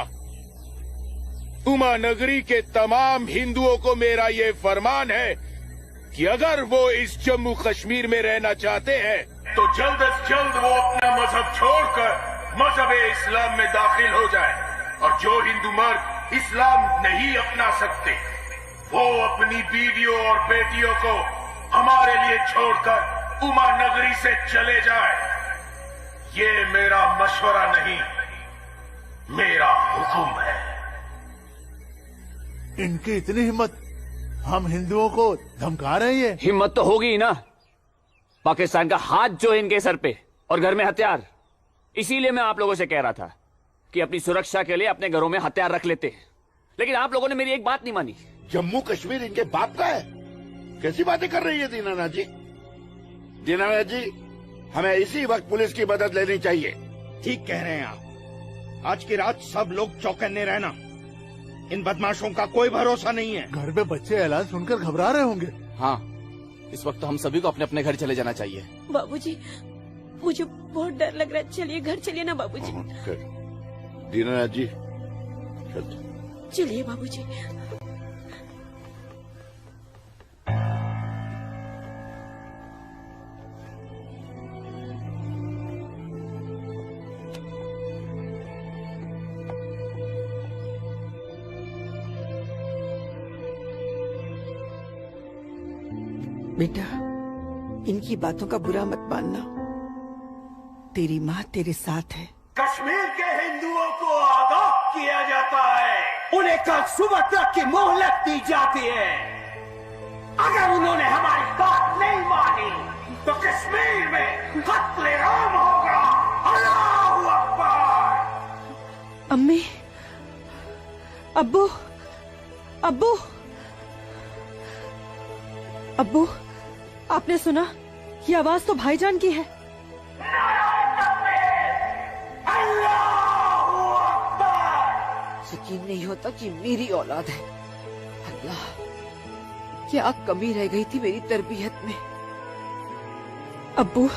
उमा नगरी के तमाम हिंदुओं को मेरा ये फरमान है कि अगर वो इस जम्मू कश्मीर में रहना चाहते हैं तो जल्द से जल्द वो अपना मजहब छोड़कर मजहब इस्लाम में दाखिल हो जाए। और जो हिंदू मर्द इस्लाम नहीं अपना सकते वो अपनी बीवियों और बेटियों को हमारे लिए छोड़कर उमा नगरी से चले जाए। ये मेरा मशवरा नहीं, मेरा हुक्म है। इनकी इतनी हिम्मत, हम हिंदुओं को धमका रहे हैं। हिम्मत तो होगी ही ना। पाकिस्तान का हाथ जो है इनके सर पे और घर में हथियार। इसीलिए मैं आप लोगों से कह रहा था कि अपनी सुरक्षा के लिए अपने घरों में हथियार रख लेते। लेकिन आप लोगों ने मेरी एक बात नहीं मानी। जम्मू कश्मीर इनके बाप का है? कैसी बातें कर रही है दीनानाथ जी? दीनानाथ जी, हमें इसी वक्त पुलिस की मदद लेनी चाहिए। ठीक कह रहे हैं आप। आज की रात सब लोग चौकन्ने रहना। इन बदमाशों का कोई भरोसा नहीं है। घर में बच्चे ऐलान सुनकर घबरा रहे होंगे। हाँ, इस वक्त तो हम सभी को अपने अपने घर चले जाना चाहिए। बाबूजी, मुझे बहुत डर लग रहा है। चलिए घर चलिए ना बाबूजी। दीनानाथ जी, चलिए बाबूजी। बेटा, इनकी बातों का बुरा मत मानना। तेरी माँ तेरे साथ है। कश्मीर के हिंदुओं को आगाह किया जाता है। उन्हें कल सुबह तक की मोहलत दी जाती है। अगर उन्होंने हमारी बात नहीं मानी तो कश्मीर में कत्ले-आम होगा। अल्लाहू अकबर। अम्मी, अब्बू, अब्बू, अब्बू, आपने सुना? ये आवाज तो भाईजान की है। यकीन नहीं होता कि मेरी औलाद है। अल्लाह, क्या कमी रह गई थी मेरी तरबियत में। अब्बू,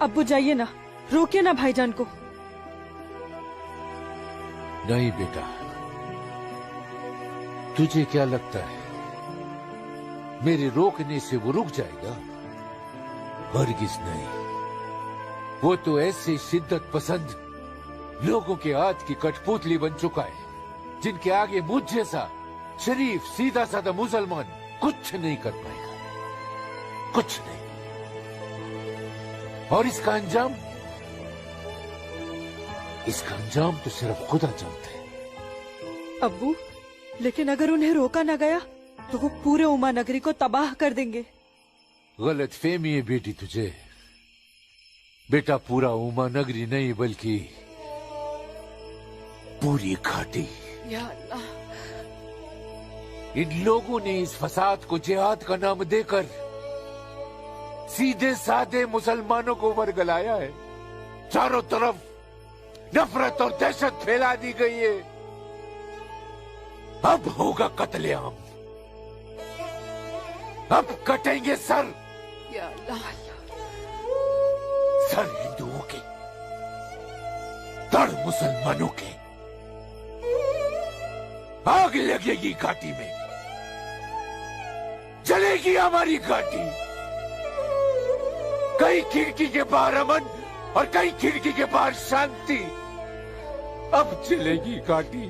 अब्बू जाइए ना, रोकिए ना भाईजान को। नहीं बेटा, तुझे क्या लगता है मेरे रोकने से वो रुक जाएगा? हरगिज नहीं। वो तो ऐसे शिद्दत पसंद लोगों के हाथ की कठपुतली बन चुका है, जिनके आगे मुझ जैसा शरीफ सीधा साधा मुसलमान कुछ नहीं कर पाएगा, कुछ नहीं। और इसका अंजाम तो सिर्फ खुदा जानता है। अब्बू, लेकिन अगर उन्हें रोका न गया तो वो पूरे उमा नगरी को तबाह कर देंगे। गलत फहमी है बेटी तुझे। बेटा, पूरा उमा नगरी नहीं बल्कि पूरी घाटी। या अल्लाह, इन लोगों ने इस फसाद को जिहाद का नाम देकर सीधे साधे मुसलमानों को वर्गलाया है। चारों तरफ नफरत और दहशत फैला दी गई है। अब होगा कत्लेआम, अब कटेंगे सर। या अल्लाह, सर हिंदुओं के, धड़ मुसलमानों के। आग लगेगी घाटी में, जलेगी हमारी घाटी। कई खिड़की के बाहर अमन और कई खिड़की के बाहर शांति। अब चलेगी घाटी,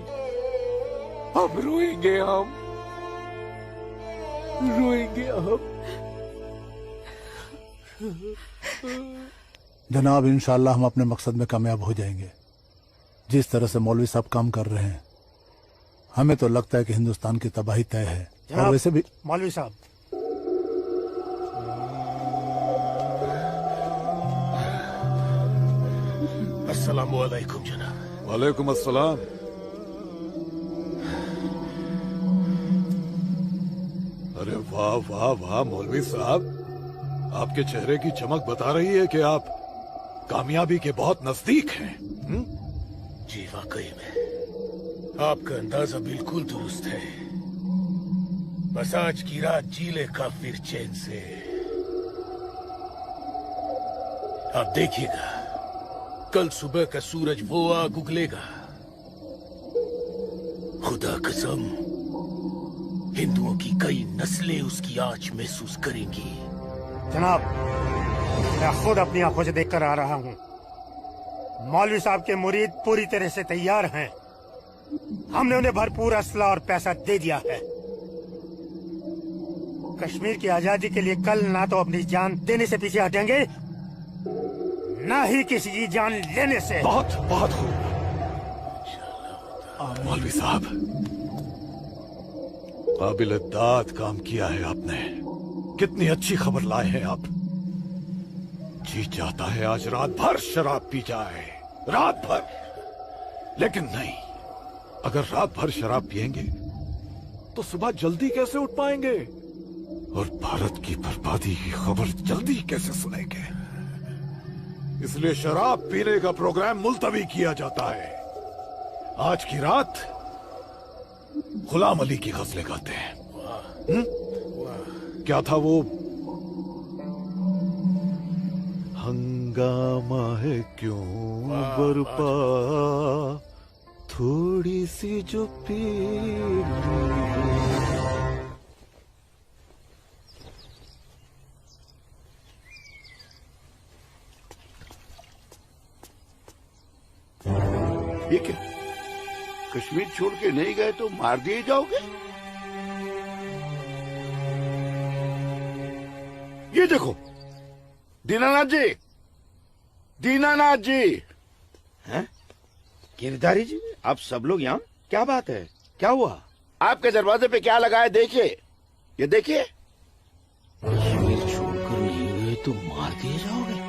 अब रोएंगे हम, रोएंगे हम। जनाब, इंशाअल्लाह हम अपने मकसद में कामयाब हो जाएंगे। जिस तरह से मौलवी साहब काम कर रहे हैं, हमें तो लगता है कि हिंदुस्तान की तबाही तय है। और वैसे भी मौलवी साहब, अस्सलामु अलैकुम जनाब। वालेकुम अस्सलाम। अरे वाह वाह वाह मौलवी साहब, आपके चेहरे की चमक बता रही है कि आप कामयाबी के बहुत नजदीक हैं। जी वाकई में आपका अंदाजा बिल्कुल दुरुस्त है। बस आज की रात जी ले का फिर चैन से। आप देखिएगा, कल सुबह का सूरज वो आग उगलेगा। खुदा कसम, हिंदुओं की कई नस्लें उसकी आंच महसूस करेंगी। जनाब, मैं खुद अपनी आंखों से देखकर आ रहा हूँ। मौलवी साहब के मुरीद पूरी तरह से तैयार हैं। हमने उन्हें भरपूर असला और पैसा दे दिया है। कश्मीर की आजादी के लिए कल ना तो अपनी जान देने से पीछे हटेंगे, ना ही किसी की जान लेने से। बहुत बहुत खूब मौलवी साहब, काबिल दाद काम किया है आपने। कितनी अच्छी खबर लाए हैं आप। जी चाहता है आज रात भर शराब पी जाए, रात भर। लेकिन नहीं, अगर रात भर शराब पिएंगे तो सुबह जल्दी कैसे उठ पाएंगे? और भारत की बर्बादी की खबर जल्दी कैसे सुनेंगे? इसलिए शराब पीने का प्रोग्राम मुलतवी किया जाता है। आज की रात गुलाम अली की गजलें गाते हैं। क्या था वो? हंगामा है क्यों बरपा, थोड़ी सी जो पीर। ये क्या? कश्मीर छोड़ के नहीं गए तो मार दिए जाओगे? ये देखो, दीनानाथ जी, दीनानाथ जी। हैं? गिरधारी जी, आप सब लोग यहाँ? क्या बात है? क्या हुआ? आपके दरवाजे पे क्या लगा है देखिए, ये देखिए। कश्मीर छोड़कर नहीं गए तो मार दिए जाओगे?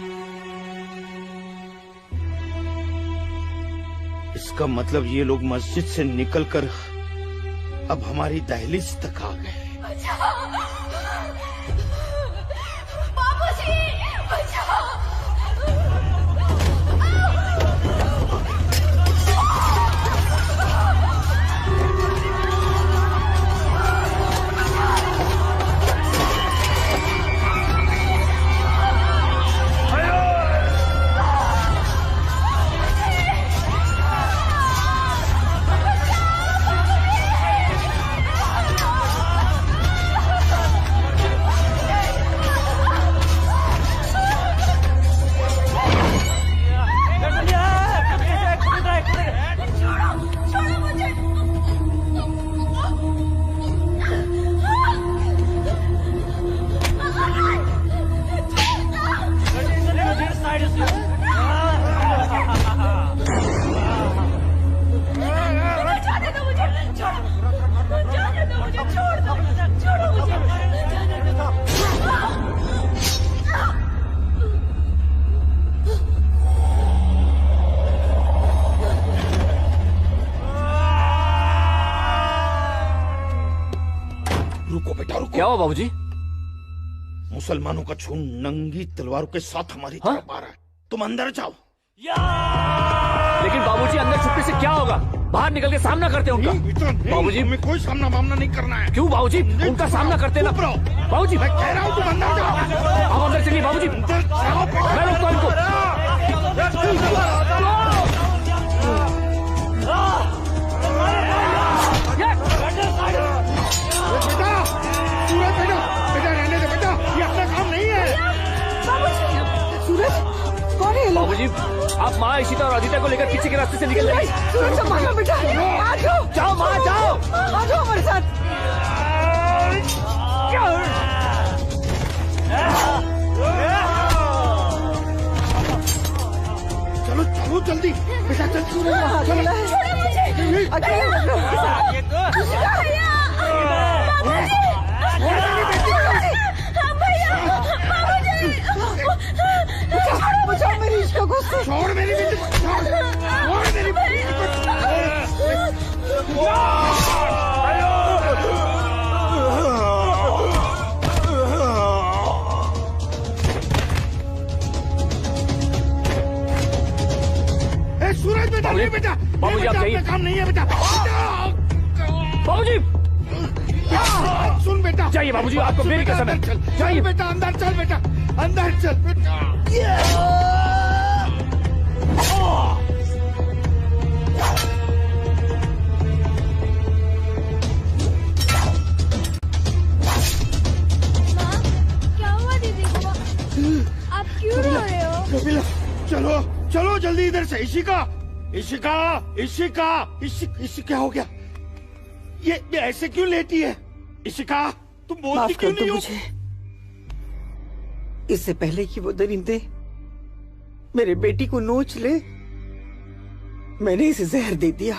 इसका मतलब ये लोग मस्जिद से निकलकर अब हमारी दहलीज तक आ गए। बाबूजी, बचाओ! क्या हुआ बाबूजी? मुसलमानों का झुंड नंगी तलवारों के साथ हमारी तरफ आ रहा है। तुम अंदर जाओ। लेकिन बाबूजी अंदर छुपने से क्या होगा? बाहर निकल के सामना करते हैं उनका। बाबूजी हमें कोई सामना मामला नहीं करना है। क्यों बाबूजी? उनका सामना करते ना। बाबूजी मैं कह रहा हूँ तुम अंदर जाओ। आप अंदर चलिए बाबूजी। मैं रोकता हूँ इनको। बेटा रहने दे बेटा, ये अपना काम नहीं है। सूरज, कौन है? बाबूजी आप माँ इशिता और आदित्य को लेकर पीछे के रास्ते से निकल जाइए। सूरज संभालो बेटा, आ जाओ। जाओ माँ जाओ। आ जाओ हमारे साथ। चलो चलो जल्दी बेटा, चल। अकेला है, अकेला बचाओ मेरी इश्क को। छोड़ मेरी बेटी को, छोड़ मेरी बेटी को। सूरज बेटा, नहीं बेटा, बाबूजी आप जाइए। काम नहीं है बेटा। बाबूजी सुन बेटा, जाइए बाबूजी, आपको मेरी कसम है। जाइए बेटा, अंदर चल बेटा, अंदर चल बेटा। क्या हुआ दीदी को? आप क्यों रो रहे हो? चलो चलो जल्दी इधर से। इशिका, इशिका, इशिका, क्या हो गया? ये ऐसे क्यों लेटी है? इशिका, तुम बोलती क्यों नहीं हो? मुझे इससे पहले कि वो दरिंदे मेरे बेटी को नोच ले, मैंने इसे जहर दे दिया।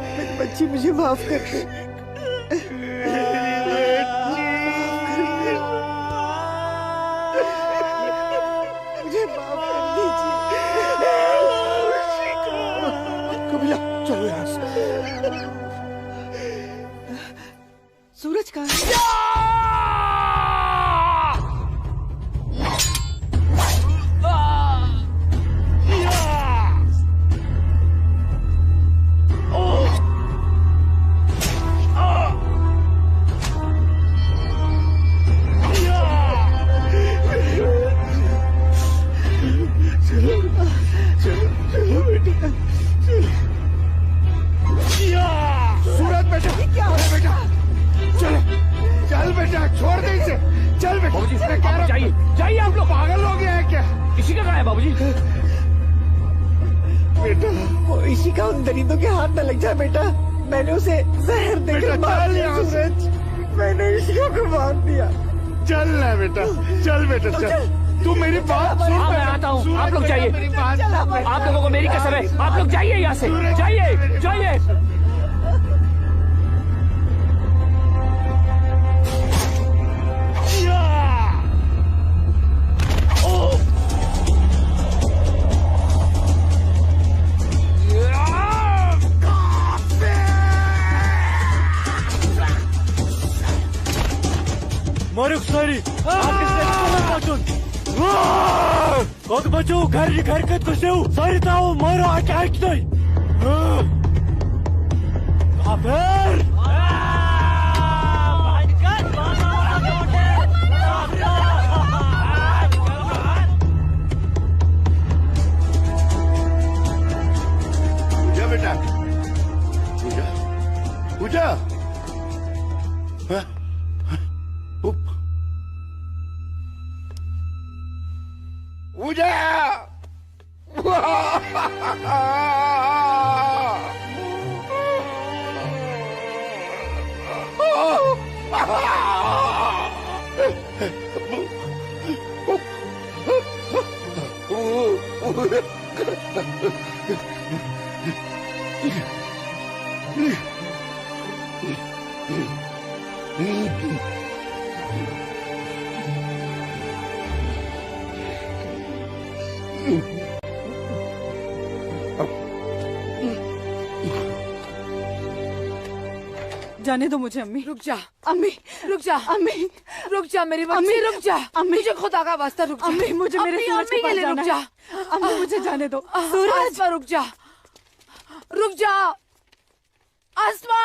मेरी बच्ची, मुझे माफ कर दे। कहाँ है? सूरज बेटा, क्या हो बेटा? चल चल बेटा, छोड़ दे इसे। चल बेटा, बाबूजी, मैं कह रहा हूं, जाइए, जाइए। आप लोग पागल हो गए हैं क्या? इसी का कहा है बाबूजी? बेटा वो इसी का उन दरिंदों के हाथ न लग जाए बेटा। मैंने उसे जहर देकर मार दिया सूरज। मैंने इसी को मार दिया। चल ना बेटा, चल बेटा, चल। तू मेरी बात सुन। हाँ, मैं आता हूँ। आप लोग जाइए। आप लोगों को मेरी कसम है। आप लोग जाइए यहाँ से। जाइए, जाइए। मारुक सारी कौन बचो घर हरकत को सेव सारी ताओ मारो अटैक नहीं काफिर पूजा बेटा, पूजा, पूजा। पूजा जाने दो मुझे अम्मी। रुक जा अम्मी, रुक जा अम्मी, रुक जा मेरी बच्ची, रुक जा अम्मी, मुझे खुदा का वास्ता रुक जा। अम्मी, मुझे मेरे सूरज के पास रुक जाना जा। है। अम्मी मुझे जाने दो। सूरज, आसमा रुक जा, रुक जा आसमा।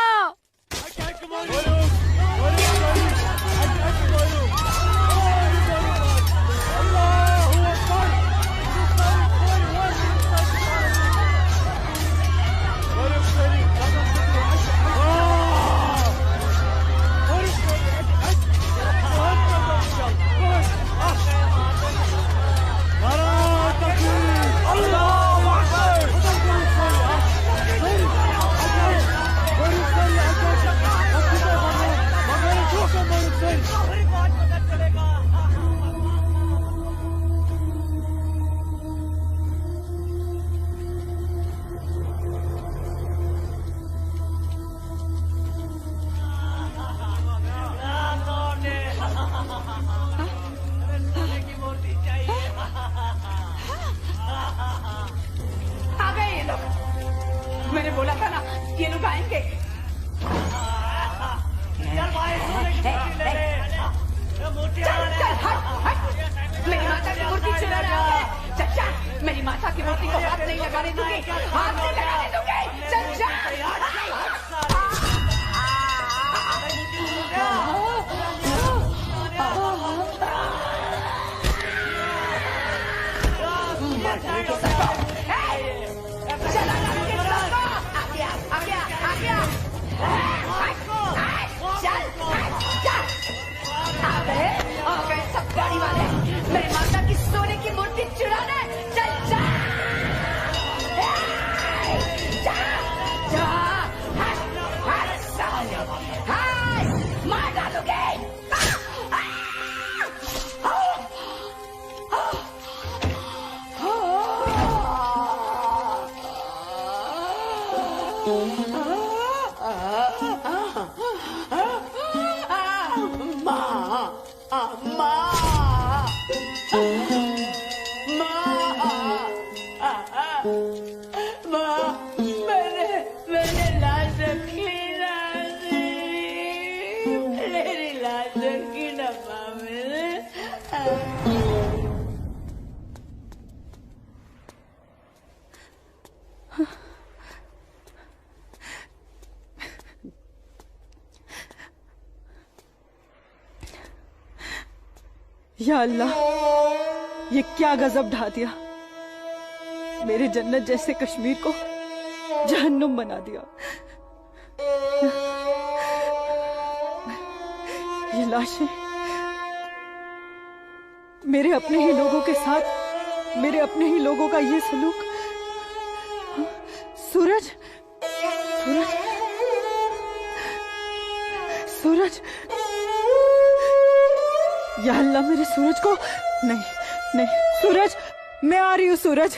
आ गए ये लोग। मैंने बोला था ना ये लोग आएंगे। चल चल हट हट। मेरी माता की मूर्ति चुरा रहा है। चचा, मेरी माता की मूर्ति को हाथ नहीं लगाने दूंगी, हाथ नहीं लगाने दूंगी। चचा सब गाड़ी वाले मेरी माता की सोने की मूर्ति चुराने। चल जा, या अल्लाह, ये क्या गजब ढा दिया। मेरे जन्नत जैसे कश्मीर को जहन्नुम बना दिया। ये लाशें मेरे अपने ही लोगों के साथ, मेरे अपने ही लोगों का ये सलूक। सूरज, सूरज, सूरज, या अल्लाह, मेरे सूरज को नहीं, नहीं, सूरज, मैं आ रही हूँ सूरज।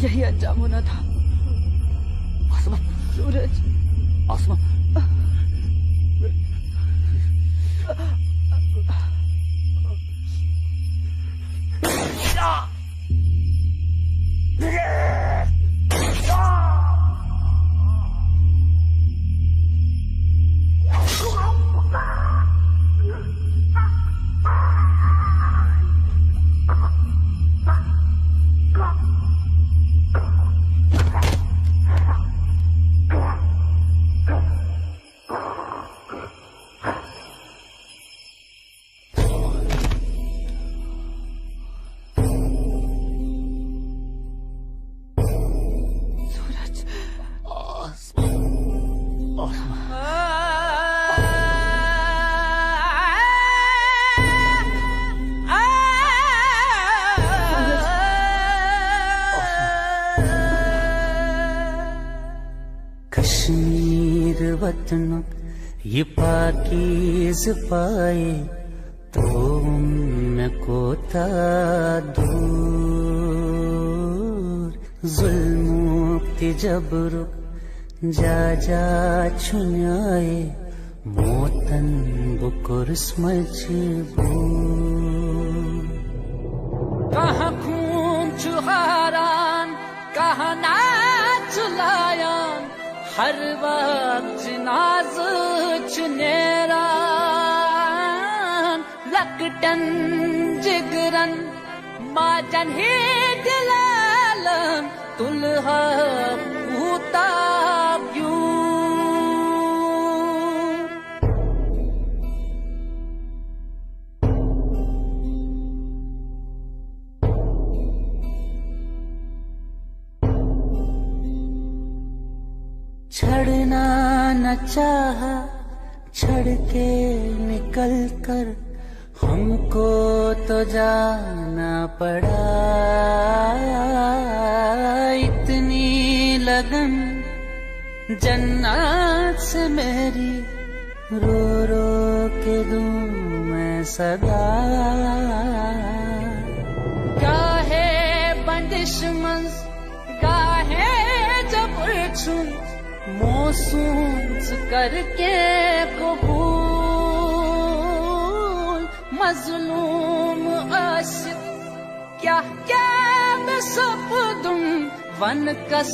यही अंजाम होना था। सूरज, कश्मीर वतन ये पाकीज़ पाए तो मैं कोता दूर जुल्म जबर जा जा छुन्याए मोतन बुकुर्स मजबूर कहाँ खून चुहारान कहाँ नाच लायान हर वक्त नाज चुनेरान लकटन जिगरन माजन ही दिलालन तुलहा ऊता क्यों छड़ना न चाहा छड़ के निकल कर हमको तो जाना पड़ा इतनी लगन जन्नत से मेरी रो रो के दूं मैं सदा गाहे बंदिश मंज गाहे जबर छुन मोसूस करके कबूल मजलूम आशिक क्या क्या बेसब्दुम वन कस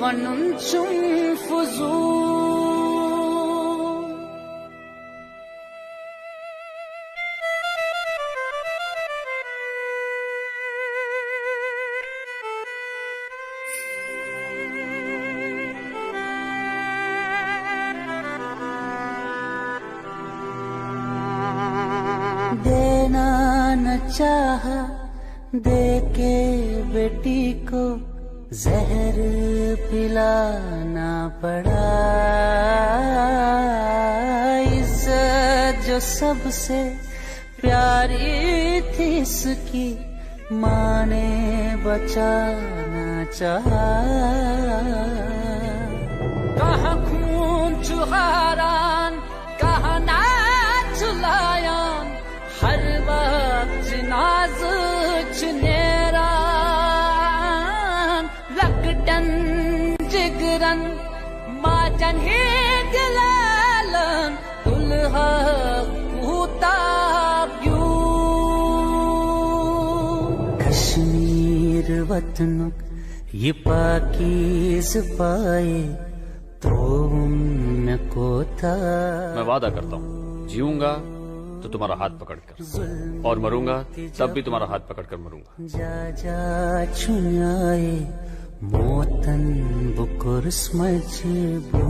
वनुन चुम फुजूल देना न चाहा दे के बेटी को जहर पिलाना पड़ा इज्जत जो सबसे प्यारी थी इसकी माँ ने बचाना चाहा। कहाँ खून चुहारान कहाँ नाच लायान हर वक्त नाज चुनेरान लकटन जिगरन माचन ही दिलालन दुल्हा कश्मीर वतनुक ये पाकीज़ पाए तो न कोता। मैं वादा करता हूँ जीऊंगा तो तुम्हारा हाथ पकड़कर और मरूंगा तब भी तुम्हारा हाथ पकड़कर मरूंगा। जा जा छुनाए मोतन बुकुर स्मजबू।